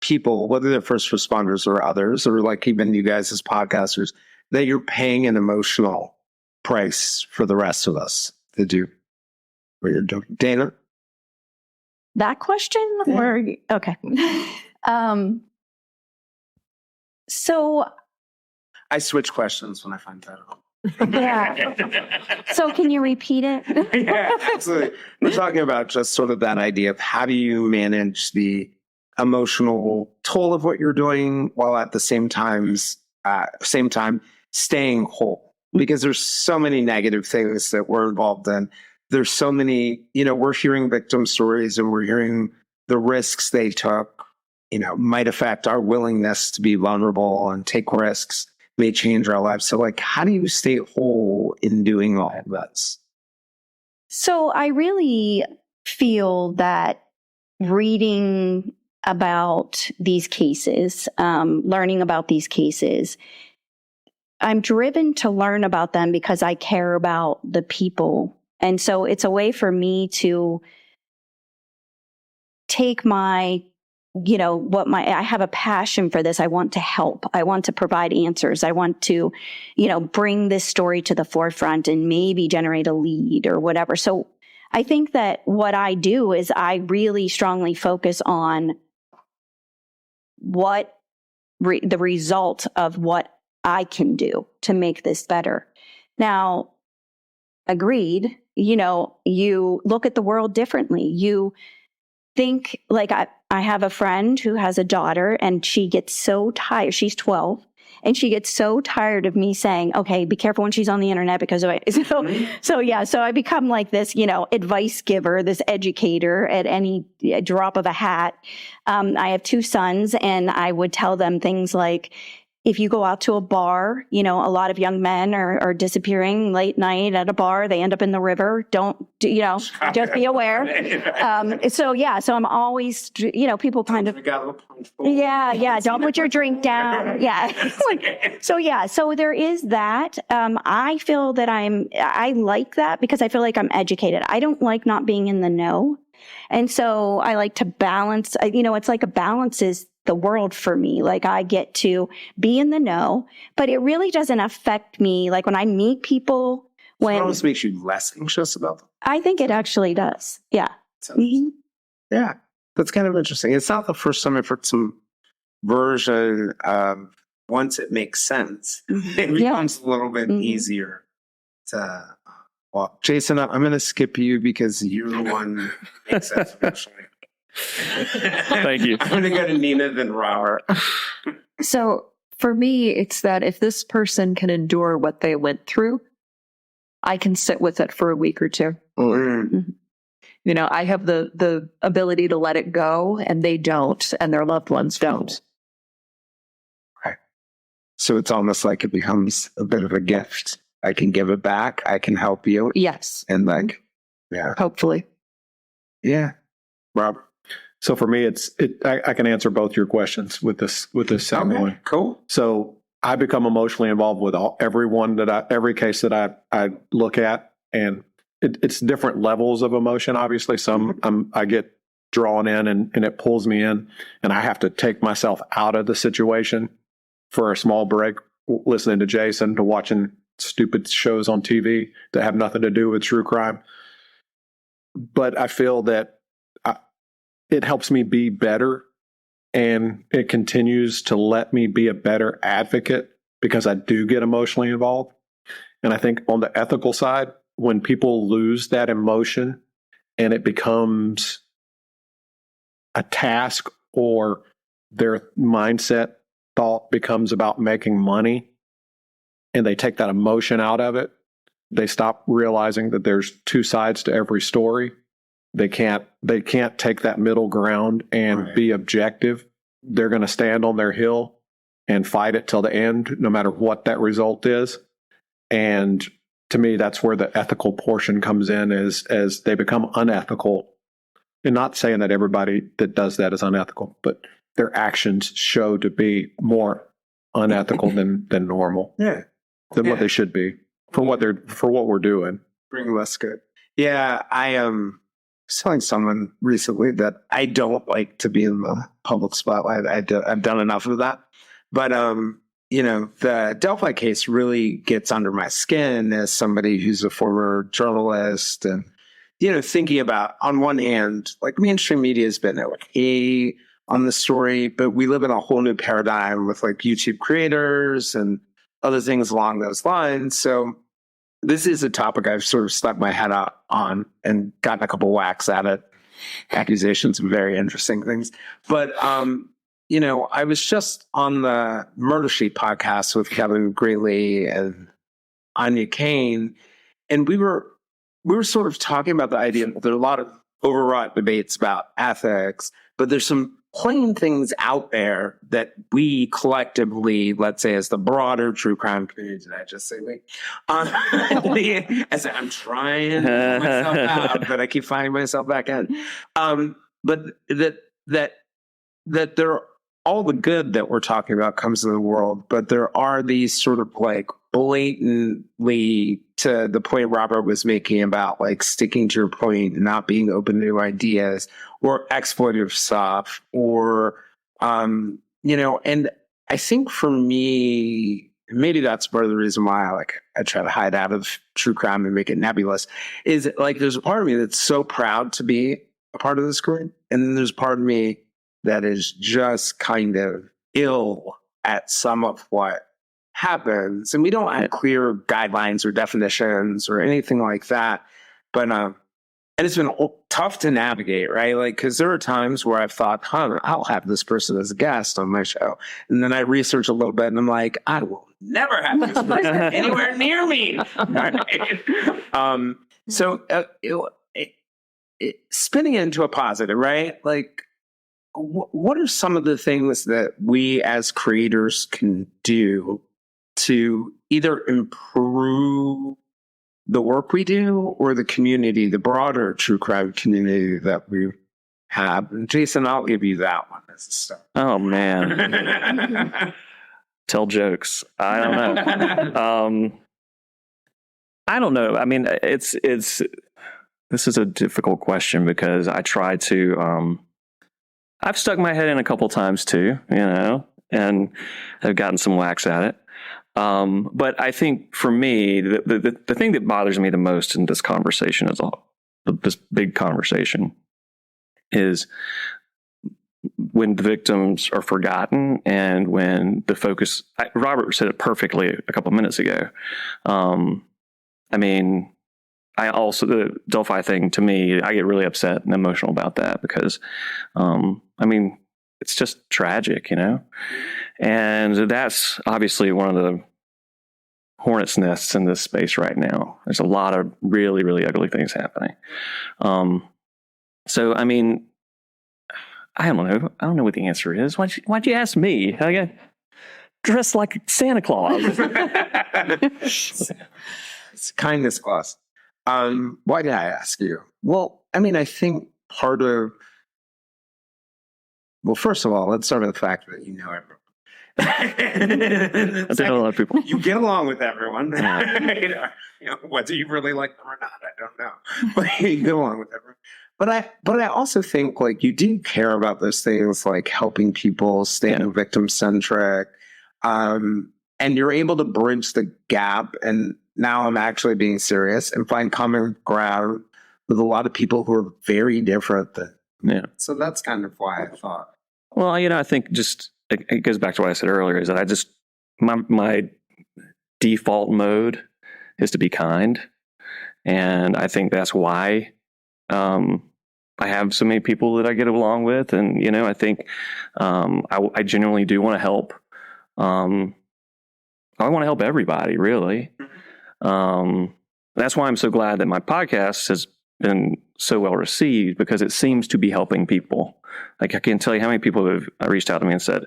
people, whether they're first responders or others, or even you guys as podcasters, that you're paying an emotional price for the rest of us to do what you're doing. Dana? That question? Or okay. So I switch questions when I find that out. Yeah. So can you repeat it? Yeah, absolutely. We're talking about just sort of that idea of how do you manage the emotional toll of what you're doing while at the same time staying whole. Because there's so many negative things that we're involved in. There's so many, we're hearing victim stories and we're hearing the risks they took, might affect our willingness to be vulnerable and take risks, may change our lives. So how do you stay whole in doing all of this? So I really feel that reading about these cases, learning about these cases, I'm driven to learn about them because I care about the people. And so it's a way for me to take my I have a passion for this. I want to help. I want to provide answers. I want to, bring this story to the forefront and maybe generate a lead or whatever. So I think that what I do is I really strongly focus on the result of what I can do to make this better. Now, agreed, you look at the world differently. You think, like, I have a friend who has a daughter and she gets so tired. She's 12 and she gets so tired of me saying, okay, be careful when she's on the internet because of it. So I become like this, advice giver, this educator at any drop of a hat. I have 2 sons and I would tell them things like, if you go out to a bar, a lot of young men are disappearing late night at a bar. They end up in the river. Just be aware. So I'm always, people kind of, don't put your drink down. Yeah. So there is that. I feel that I like that because I feel like I'm educated. I don't like not being in the know. And so I like to balance, it's like a balance is the world for me. Like I get to be in the know, but it really doesn't affect me. Like when I meet people, it almost makes you less anxious about them. I think it actually does. Yeah. Yeah. That's kind of interesting. It's not the first time I've heard some version of once it makes sense, it becomes a little bit easier to walk. Jason, I'm going to skip you because you're the one who makes sense emotionally. Thank you. I'm going to go to Nina, then Robert. So for me, it's that if this person can endure what they went through, I can sit with it for a week or 2. Mm-hmm. I have the ability to let it go, and they don't, and their loved ones don't. Right. So it's almost like it becomes a bit of a gift. I can give it back. I can help you. Yes. And hopefully. Yeah. Robert. So for me, I can answer both your questions with this same one. Cool. So I become emotionally involved with every case that I look at, and it's different levels of emotion. Obviously, some I get drawn in and it pulls me in, and I have to take myself out of the situation for a small break, listening to Jason, to watching stupid shows on TV that have nothing to do with true crime. But I feel that it helps me be better, and it continues to let me be a better advocate because I do get emotionally involved. And I think on the ethical side, when people lose that emotion and it becomes a task, or their mindset thought becomes about making money, and they take that emotion out of it, they stop realizing that there's 2 sides to every story. They can't take that middle ground and be objective. They're going to stand on their hill and fight it till the end, no matter what that result is. And to me, that's where the ethical portion comes in, as they become unethical. And not saying that everybody that does that is unethical, but their actions show to be more unethical than normal. Yeah. Than what they should be for what we're doing. Bring less good. Yeah, I was telling someone recently that I don't like to be in the public spotlight. I've done enough of that. But the Delphi case really gets under my skin as somebody who's a former journalist, and thinking about, on one hand, like mainstream media has been okay on the story, but we live in a whole new paradigm with like YouTube creators and other things along those lines. So this is a topic I've sort of stuck my head out on and gotten a couple whacks at it. Accusations of very interesting things. But, I was just on the Murder Sheet podcast with Kevin Greeley and Anya Kane, and we were sort of talking about the idea that there are a lot of overwrought debates about ethics, but there's some plain things out there that we collectively, let's say as the broader true crime community, did I just say we? As I'm trying to pull myself out, but I keep finding myself back in. But that there, all the good that we're talking about comes to the world, but there are these sort of like blatantly to the point Robert was making about like sticking to your point, not being open to new ideas or exploitative stuff or, and I think for me, maybe that's part of the reason why I try to hide out of true crime and make it nebulous, is like there's a part of me that's so proud to be a part of this group. And then there's a part of me that is just kind of ill at some of what happens. And we don't have clear guidelines or definitions or anything like that. But and it's been tough to navigate, right? Like, because there are times where I've thought, I'll have this person as a guest on my show. And then I research a little bit and I'm like, I will never have this person anywhere near me. Spinning it into a positive, right? Like, what are some of the things that we as creators can do to either improve the work we do or the community, the broader true crime community that we have? And Jason, I'll give you that one as a start. Oh, man. Tell jokes. I don't know. I don't know. I mean, this is a difficult question because I try to, I've stuck my head in a couple times too, and I've gotten some whacks at it. But I think for me, the thing that bothers me the most in this conversation this big conversation is when the victims are forgotten and when the focus, Robert said it perfectly a couple minutes ago. I mean, the Delphi thing, to me, I get really upset and emotional about that because, it's just tragic, and that's obviously one of the hornet's nests in this space right now. There's a lot of really, really ugly things happening. So, I mean, I don't know. I don't know what the answer is. Why'd you ask me? I got dressed like Santa Claus. It's kindness clause. Why did I ask you? Well, I mean, I think first of all, let's start with the fact that you know everyone. I know a lot of people. You get along with everyone. Whether you really like them or not, I don't know. But you get along with everyone. But I also think like you do care about those things, like helping people, staying victim centric, and you're able to bridge the gap. And now I'm actually being serious and find common ground with a lot of people who are very different than. Yeah. So that's kind of why I thought. Well, I think just it goes back to what I said earlier, is that my default mode is to be kind. And I think that's why I have so many people that I get along with. And, I think I genuinely do want to help. I want to help everybody, really. That's why I'm so glad that my podcast has been so well received, because it seems to be helping people. Like, I can't tell you how many people have reached out to me and said,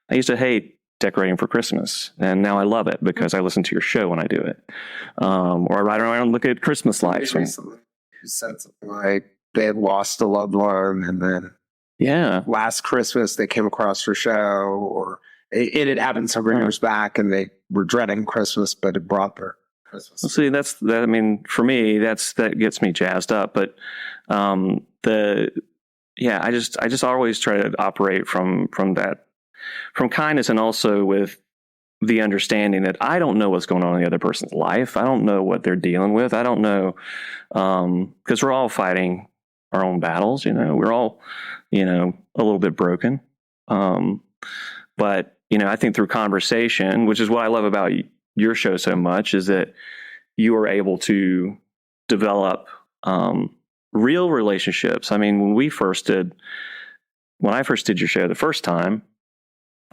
I used to hate decorating for Christmas, and now I love it because I listen to your show when I do it. Or I ride around and look at Christmas lights. Recently, you said something like they had lost a loved one, and then last Christmas they came across your show, or it had happened several years back, and they were dreading Christmas, but it brought their Christmas. Well, see, that's that. I mean, for me, that gets me jazzed up. But I just always try to operate from kindness, and also with the understanding that I don't know what's going on in the other person's life. I don't know what they're dealing with. I don't know, because we're all fighting our own battles. We're all, a little bit broken. But I think through conversation, which is what I love about your show so much, is that you are able to develop real relationships. I mean, when I first did your show the first time,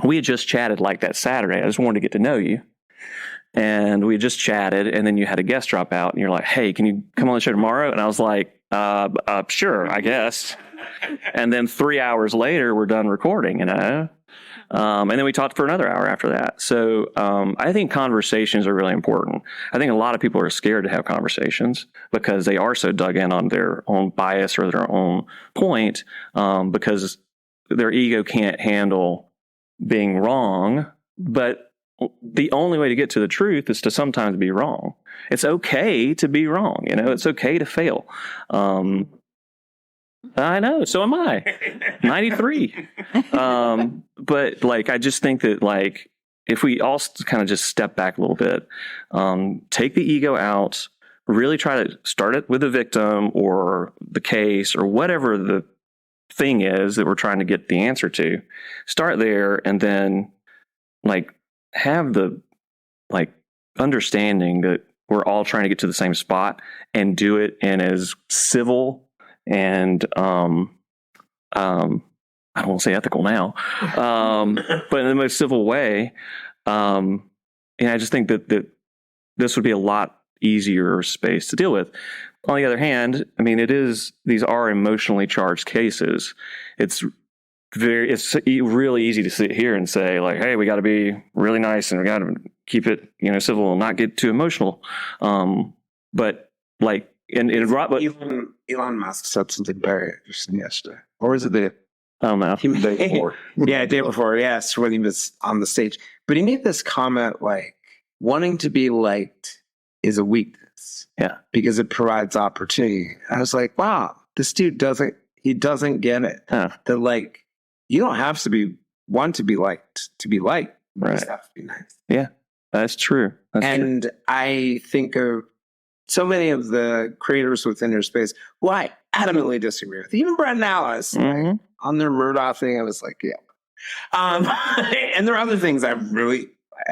we had just chatted like that Saturday. I just wanted to get to know you. And we just chatted, and then you had a guest drop out, and you're like, hey, can you come on the show tomorrow? And I was like, sure, I guess. And then 3 hours later, we're done recording, and then we talked for another hour after that. So I think conversations are really important. I think a lot of people are scared to have conversations because they are so dug in on their own bias or their own point, because their ego can't handle being wrong. But the only way to get to the truth is to sometimes be wrong. It's okay to be wrong. It's okay to fail. I know. So am I. 93. But like, I just think that like, if we all kind of just step back a little bit, take the ego out, really try to start it with the victim or the case or whatever the thing is that we're trying to get the answer to, start there, and then like have the like understanding that we're all trying to get to the same spot, and do it in as civil and I don't want to say ethical now, but in the most civil way. And I just think that this would be a lot easier space to deal with. On the other hand, I mean, these are emotionally charged cases. It's really easy to sit here and say like, hey, we got to be really nice and we got to keep it, civil and not get too emotional. But like, Elon Musk said something very interesting yesterday. Or was it the I don't know. the day before? Yeah, day before. Yes, when he was on the stage. But he made this comment like, wanting to be liked is a weakness. Yeah. Because it provides opportunity. I was like, wow, this dude doesn't get it. Huh. That like, you don't have to want to be liked to be liked. You just have to be nice. Yeah, that's true. And I think of so many of the creators within your space who I adamantly disagree with. Even Brett and Alice, like, on their Murdoch thing, I was like, yeah. And there are other things I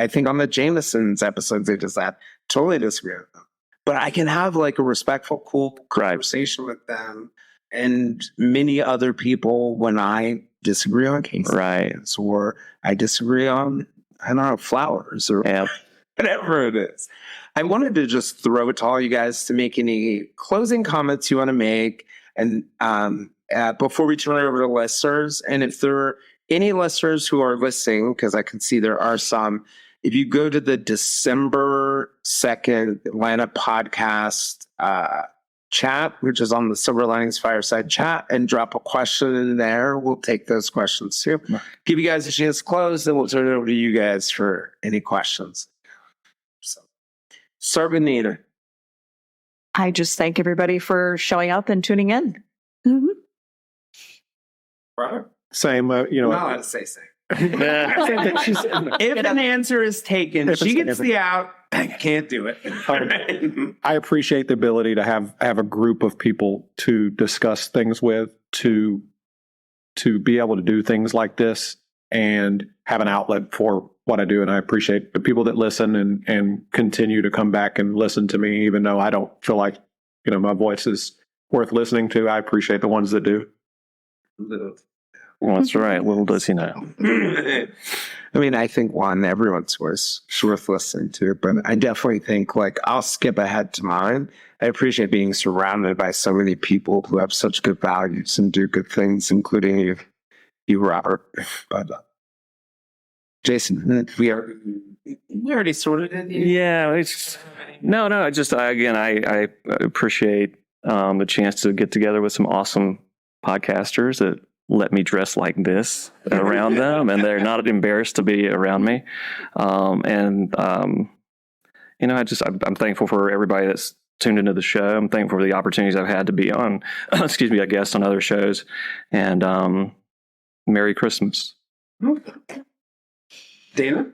think on the Jameson's episodes they just had, totally disagree with them. But I can have like a respectful, cool conversation with them and many other people when I disagree on cases or I disagree on, I don't know, flowers or whatever it is. I wanted to just throw it to all you guys to make any closing comments you want to make. And before we turn it over to listeners, and if there are any listeners who are listening, because I can see there are some, if you go to the December 2nd Atlanta podcast chat, which is on the Silver Linings Fireside chat, and drop a question in there, we'll take those questions too. Give you guys a chance to close, then we'll turn it over to you guys for any questions. So, start with Nina. I just thank everybody for showing up and tuning in. Mhm. Robert? Same, Not allowed to say same. If an answer is taken, she gets the out. I can't do it. I appreciate the ability to have a group of people to discuss things with, to be able to do things like this and have an outlet for what I do. And I appreciate the people that listen and continue to come back and listen to me, even though I don't feel like, my voice is worth listening to. I appreciate the ones that do. Well, that's right. Little does he know. I mean, I think everyone's voice is worth listening to, but I definitely think like I'll skip ahead to mine. I appreciate being surrounded by so many people who have such good values and do good things, including you, Robert. But Jason, we already sorted it. Yeah, I appreciate the chance to get together with some awesome podcasters that let me dress like this around them, and they're not embarrassed to be around me. I'm thankful for everybody that's tuned into the show. I'm thankful for the opportunities I've had to be on, a guest on other shows, and Merry Christmas. Dana?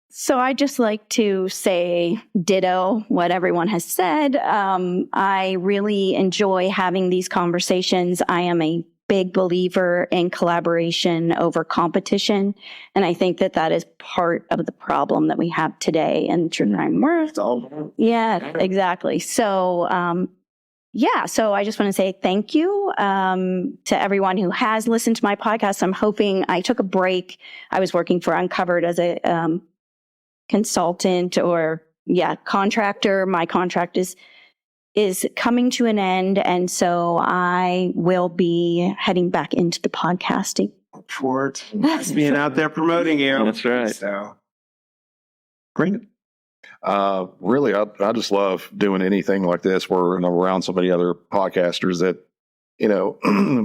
So I just like to say ditto what everyone has said. I really enjoy having these conversations. I am a big believer in collaboration over competition. And I think that is part of the problem that we have today in true crime world. Yeah, exactly. So, so I just want to say thank you to everyone who has listened to my podcast. I'm hoping I took a break. I was working for Uncovered as a consultant or contractor. My contract is coming to an end, and so I will be heading back into the podcasting. Look forward to being out there promoting you. That's right. So, great. Really, I just love doing anything like this where I'm around so many other podcasters that,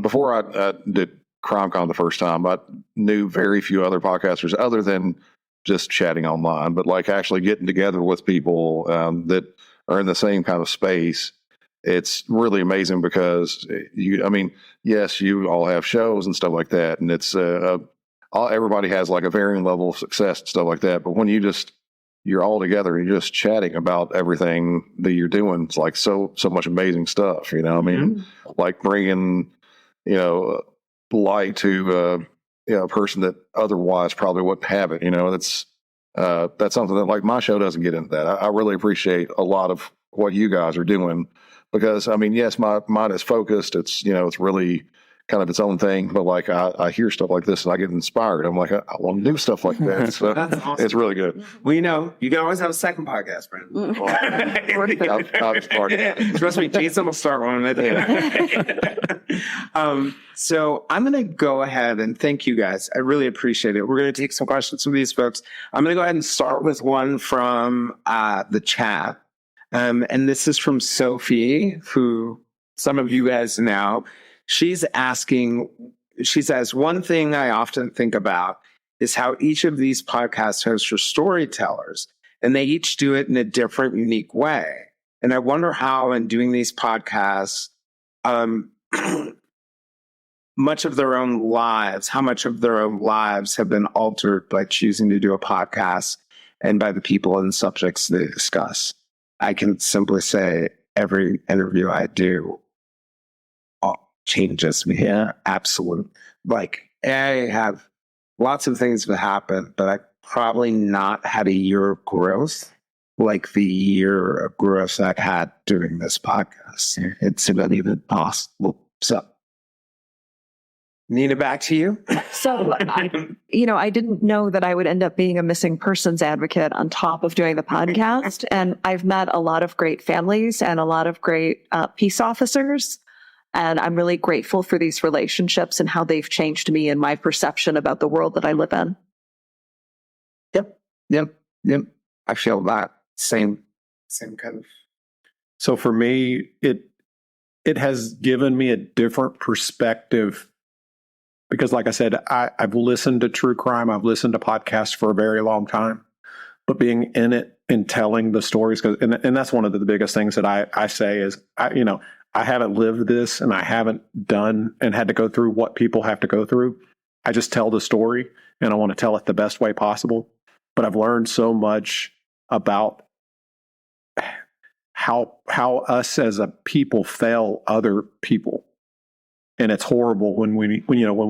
before I did CrimeCon the first time, I knew very few other podcasters other than just chatting online, but like actually getting together with people that are in the same kind of space. It's really amazing because yes, you all have shows and stuff like that, and it's everybody has like a varying level of success and stuff like that. But when you're all together and you're just chatting about everything that you're doing, it's like so much amazing stuff. Like bringing light to a person that otherwise probably wouldn't have it. That's something that like my show doesn't get into that. I really appreciate a lot of what you guys are doing because yes, mine is focused. It's it's really kind of its own thing, but like I hear stuff like this and I get inspired. I'm like, I want to do stuff like that. So That's awesome. It's really good. Well, you can always have a second podcast, Brandon. Trust me, Jason will start one. So I'm going to go ahead and thank you guys. I really appreciate it. We're going to take some questions from these folks. I'm going to go ahead and start with one from the chat. And this is from Sophie, who some of you guys know. She's asking, she says, one thing I often think about is how each of these podcast hosts are storytellers, and they each do it in a different, unique way. And I wonder how, in doing these podcasts, much of their own lives have been altered by choosing to do a podcast and by the people and subjects they discuss. I can simply say every interview I do changes me. Yeah, absolutely. Like I have lots of things that happen, but I probably not had a year of growth like the year of growth I've had doing this podcast. It's not even possible. So, Nina, back to you. So, I didn't know that I would end up being a missing persons advocate on top of doing the podcast. And I've met a lot of great families and a lot of great peace officers. And I'm really grateful for these relationships and how they've changed me and my perception about the world that I live in. Yep. I feel that same kind of. So for me, it has given me a different perspective because, like I said, I've listened to true crime. I've listened to podcasts for a very long time, but being in it and telling the stories, and that's one of the biggest things that I say is, I haven't lived this and I haven't done and had to go through what people have to go through. I just tell the story and I want to tell it the best way possible. But I've learned so much about how us as a people fail other people. And it's horrible when we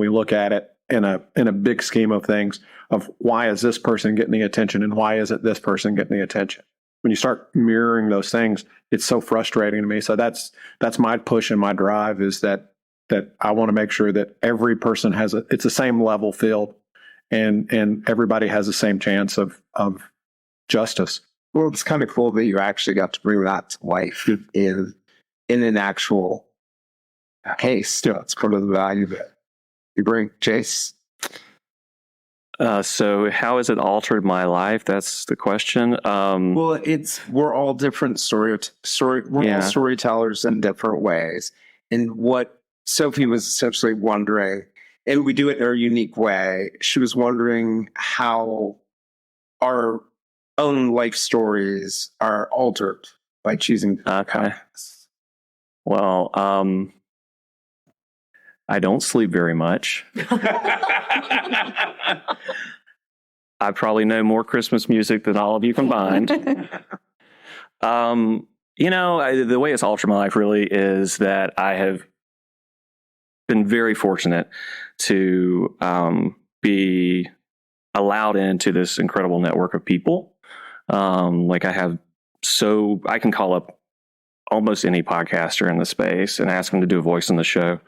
look at it in a big scheme of things of why is this person getting the attention and why isn't this person getting the attention? When you start mirroring those things, it's so frustrating to me. So that's my push and my drive is that I want to make sure that every person it's the same level field and everybody has the same chance of justice. Well, it's kind of cool that you actually got to bring that to life in an actual case. It's part of the value that you bring. Jace? So how has it altered my life? That's the question. Well, we're all different all storytellers in different ways. And what Sophie was essentially wondering, and we do it in our unique way, she was wondering how our own life stories are altered by choosing podcasts. Well, I don't sleep very much. I probably know more Christmas music than all of you combined. The way it's altered my life really is that I have been very fortunate to be allowed into this incredible network of people. I can call up almost any podcaster in the space and ask them to do a voice on the show,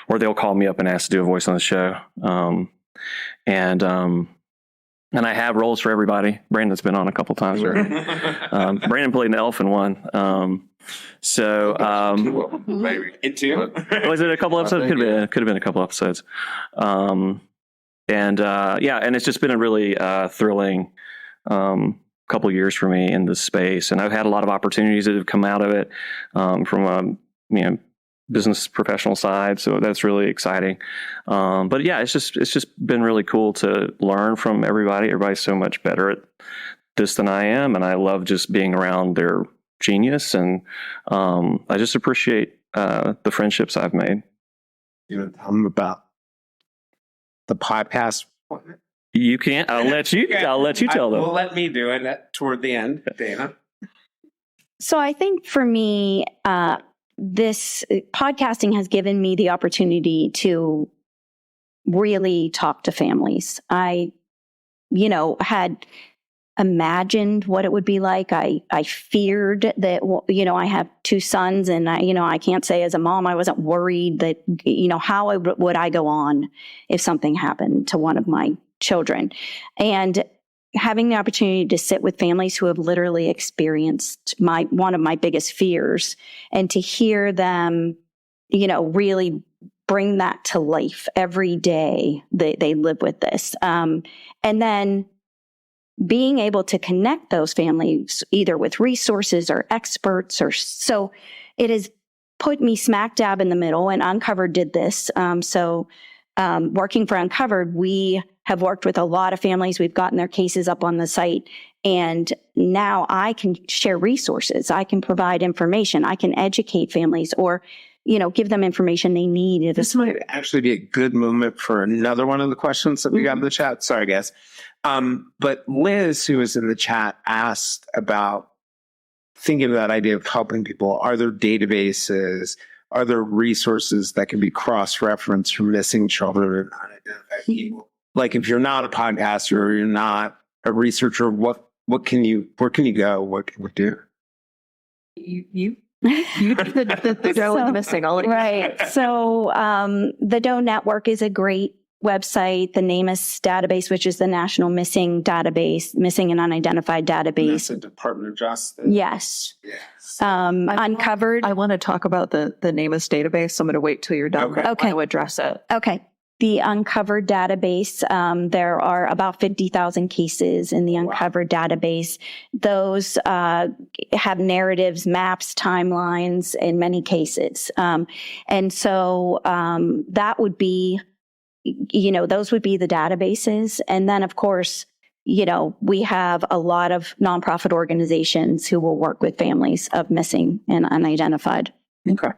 or they'll call me up and ask to do a voice on the show. And I have roles for everybody. Brandon's been on a couple times already. Brandon played an elf in one. Maybe two. Was it a couple episodes? Could have been a couple episodes. And it's just been a really thrilling couple years for me in this space, and I've had a lot of opportunities that have come out of it, from business professional side. So that's really exciting. But yeah, it's just been really cool to learn from everybody. Everybody's so much better at this than I am. And I love just being around their genius. And I just appreciate the friendships I've made. You know, tell them about the podcast. You can't. I'll let you tell them. Well, let me do it toward the end, Dana. So I think for me, this podcasting has given me the opportunity to really talk to families. I, had imagined what it would be like. I feared that, I have 2 sons, and I can't say as a mom, I wasn't worried that, how would I go on if something happened to one of my children. And having the opportunity to sit with families who have literally experienced one of my biggest fears, and to hear them, really bring that to life every day they live with this. And then being able to connect those families either with resources or experts, so it has put me smack dab in the middle, and Uncovered did this. Working for Uncovered, we have worked with a lot of families. We've gotten their cases up on the site, and now I can share resources. I can provide information. I can educate families, or, give them information they need. This might actually be a good moment for another one of the questions that we got in the chat. Sorry, guys. But Liz, who was in the chat, asked about thinking of that idea of helping people. Are there databases? Are there resources that can be cross-referenced for missing children and unidentified people? Like, if you're not a podcaster or you're not a researcher, where can you go? What can we do? You the doe and the missing. Right. So the Doe Network is a great website. The NamUs database, which is the National Missing Database, Missing and Unidentified Database. That's the Department of Justice. Yes. Uncovered. I want to talk about the NamUs database, so I'm going to wait till you're done. Okay. I want to address it. Okay. The Uncovered database, there are about 50,000 cases in the Uncovered database. Those have narratives, maps, timelines in many cases. And so that would be, those would be the databases. And then, of course, we have a lot of nonprofit organizations who will work with families of missing and unidentified. Okay.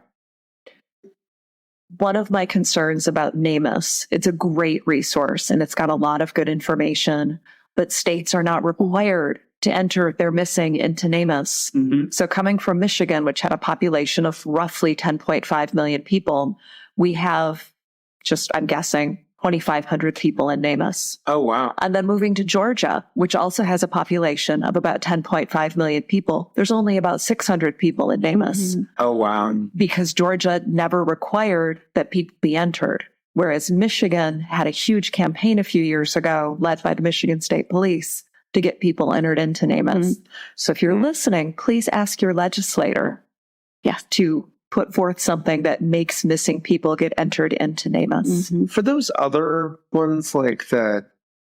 One of my concerns about NamUs, it's a great resource and it's got a lot of good information, but states are not required to enter their missing into NamUs. Mm-hmm. So coming from Michigan, which had a population of roughly 10.5 million people, we have I'm guessing, 2,500 people in NamUs. Oh, wow. And then moving to Georgia, which also has a population of about 10.5 million people, there's only about 600 people in NamUs. Mm-hmm. Oh, wow. Because Georgia never required that people be entered. Whereas Michigan had a huge campaign a few years ago, led by the Michigan State Police, to get people entered into NamUs. Mm-hmm. So if you're listening, please ask your legislator to put forth something that makes missing people get entered into NamUs. Mm-hmm. For those other ones, like the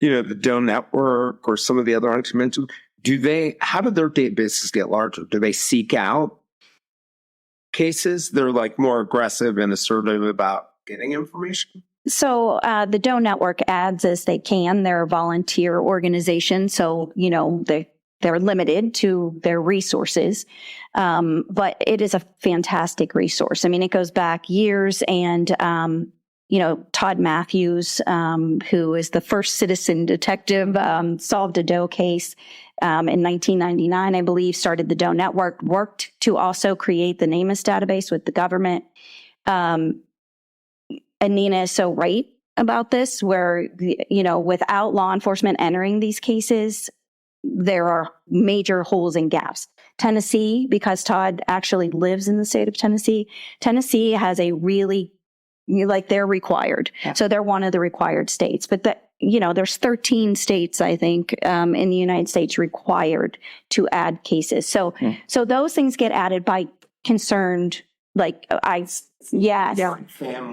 Doe Network or some of the other ones you mentioned, how do their databases get larger? Do they seek out cases? They're like more aggressive and assertive about getting information? So the Doe Network adds as they can. They're a volunteer organization, so they're limited to their resources, but it is a fantastic resource. I mean, it goes back years, and Todd Matthews, who is the first citizen detective, solved a Doe case in 1999, I believe. Started the Doe Network, worked to also create the NamUs database with the government. Anina is so right about this, where without law enforcement entering these cases, there are major holes and gaps. Tennessee, because Todd actually lives in the state of Tennessee, Tennessee has a really, they're required. Yeah. So they're one of the required states. But there's 13 states, I think, in the United States required to add cases. So those things get added by concerned,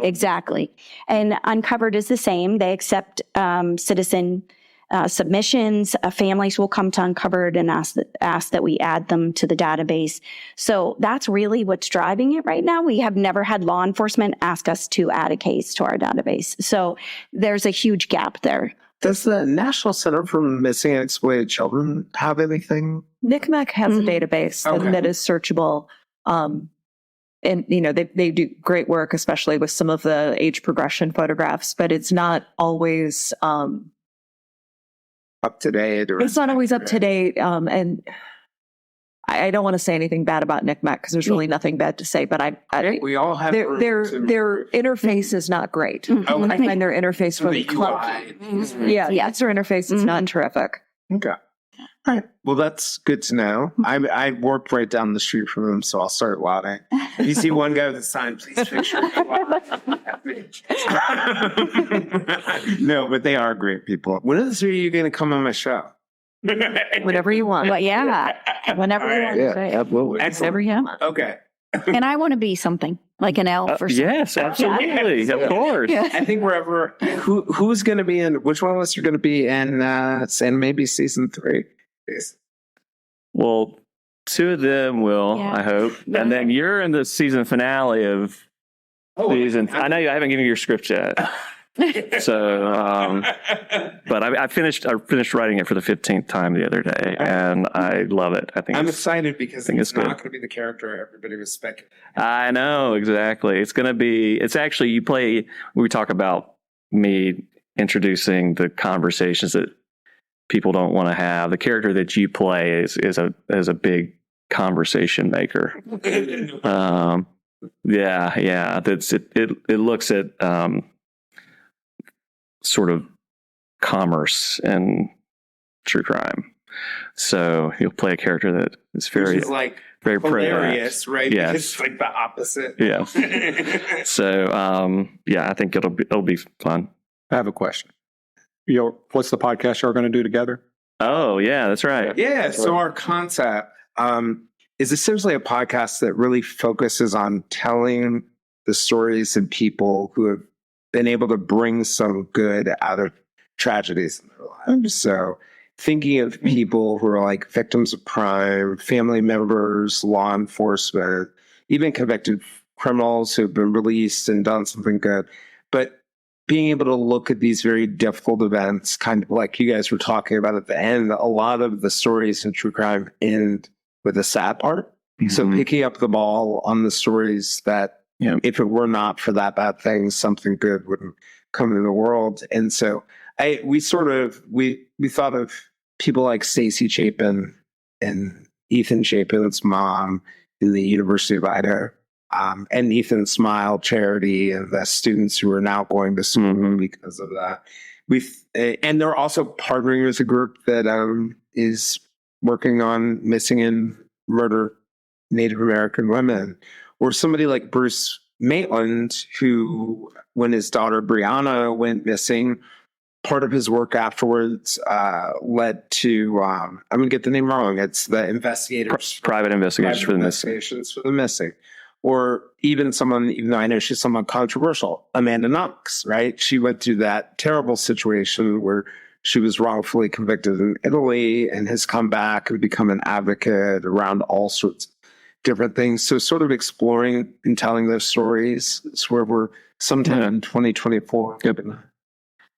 exactly. And Uncovered is the same. They accept citizen submissions. Families will come to Uncovered and ask that we add them to the database. So that's really what's driving it right now. We have never had law enforcement ask us to add a case to our database. So there's a huge gap there. Does the National Center for Missing and Exploited Children have anything? NCMEC has a database Okay. that is searchable. And, they do great work, especially with some of the age progression photographs, but it's not always, Up to date? Or it's not always up to date. And I don't want to say anything bad about NCMEC because there's really nothing bad to say, but we all have their room their interface is not great. I find their interface really clunky. Yeah, user interface is not terrific. Okay. All right. Well, that's good to know. I worked right down the street from them, so I'll start lauding. If you see one guy with a sign, please picture it. No, but they are great people. When are you going to come on my show? Whatever you want. But yeah, whenever you want to say. Absolutely. Whatever you want. Okay. And I want to be something like an elf or something. Yes, absolutely. Of course. I think wherever who's going to be in, which one of us are going to be in, and maybe season 3? Well, 2 of them will, Yeah. I hope. And then you're in the season finale of season. I know I haven't given you your script yet. So, but I finished writing it for the 15th time the other day, and I love it. I'm excited because think it's it's good. not going to be the character everybody was speculating. I know, exactly. It's actually, we talk about me introducing the conversations that people don't want to have. The character that you play is a big conversation maker. It looks at sort of commerce and true crime. So he'll play a character that is very, Which is like very hilarious, right? Yes. Because it's like the opposite. Yeah. So I think it'll be fun. I have a question. What's the podcast you're going to do together? Oh yeah, that's right. Yeah. So our concept is essentially a podcast that really focuses on telling the stories of people who have been able to bring some good out of tragedies in their lives. So thinking of people who are like victims of crime, family members, law enforcement, even convicted criminals who have been released and done something good. But being able to look at these very difficult events, kind of like you guys were talking about at the end, a lot of the stories in true crime end with a sad part. Mm-hmm. So picking up the ball on the stories that, if it were not for that bad thing, something good wouldn't come into the world. And so we thought of people like Stacey Chapin and Ethan Chapin's mom in the University of Idaho. And Ethan Smile Charity and the students who are now going to school because of that. And they're also partnering with a group that is working on missing and murder Native American women. Or somebody like Bruce Maitland, who, when his daughter Brianna went missing, part of his work afterwards led to, I'm going to get the name wrong, it's the Private Investigations for the Missing. Or even though I know she's somewhat controversial, Amanda Knox, right? She went through that terrible situation where she was wrongfully convicted in Italy and has come back and become an advocate around all sorts of different things. So sort of exploring and telling those stories is where we're sometime in 2024.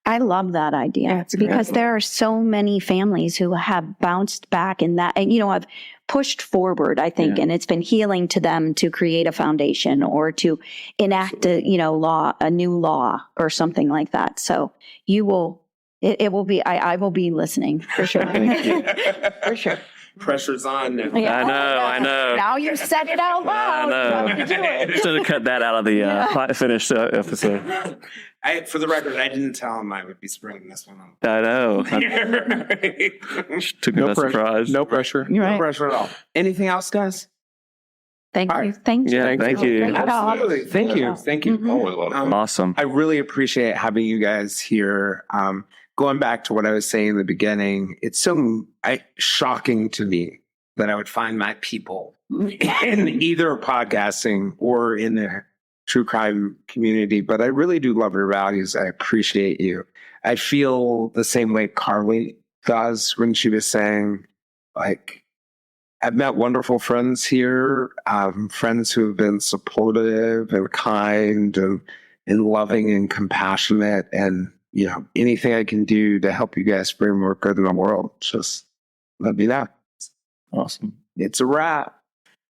I love that idea because there are so many families who have bounced back in that, and, have pushed forward, I think, and it's been healing to them to create a foundation or to enact a new law or something like that. So it will be, I will be listening for sure. For sure. Pressure's on now. Yeah. I know. Now you said it out loud. I know. Should have cut that out of the finished episode. For the record, I didn't tell him I would be springing this one on. I know. Took me by surprise. No pressure. You're right. No pressure at all. Anything else, guys? Thank you. Thank you. Yeah, thank you. Absolutely. Thank you. Thank you. Awesome. I really appreciate having you guys here. Going back to what I was saying in the beginning, it's so shocking to me that I would find my people in either podcasting or in the true crime community, but I really do love your values. I appreciate you. I feel the same way Carly does when she was saying, like, I've met wonderful friends here, friends who have been supportive and kind and loving and compassionate. And, you know, anything I can do to help you guys bring more good in the world, just let me know. Awesome. It's a wrap.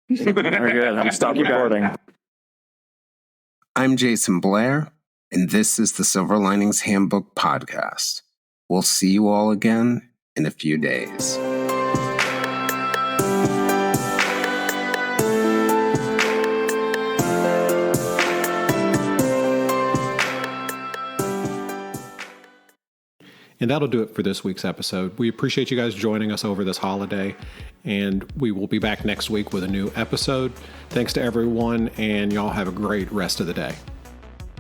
Very good. I'm stopping recording. I'm Jason Blair, and this is the Silver Linings Handbook podcast. We'll see you all again in a few days. And that'll do it for this week's episode. We appreciate you guys joining us over this holiday, and we will be back next week with a new episode. Thanks to everyone, and y'all have a great rest of the day.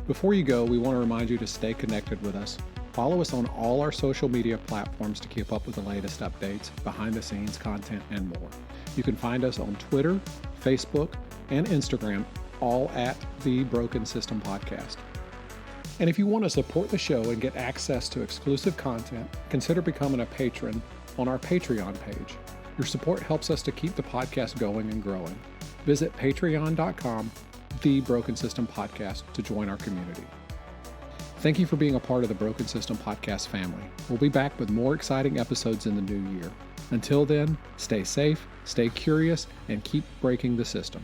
Before you go, we want to remind you to stay connected with us. Follow us on all our social media platforms to keep up with the latest updates, behind-the-scenes content, and more. You can find us on Twitter, Facebook, and Instagram, all at The Broken System Podcast. And if you want to support the show and get access to exclusive content, consider becoming a patron on our Patreon page. Your support helps us to keep the podcast going and growing. Visit patreon.com, The Broken System Podcast, to join our community. Thank you for being a part of the Broken System Podcast family. We'll be back with more exciting episodes in the new year. Until then, stay safe, stay curious, and keep breaking the system.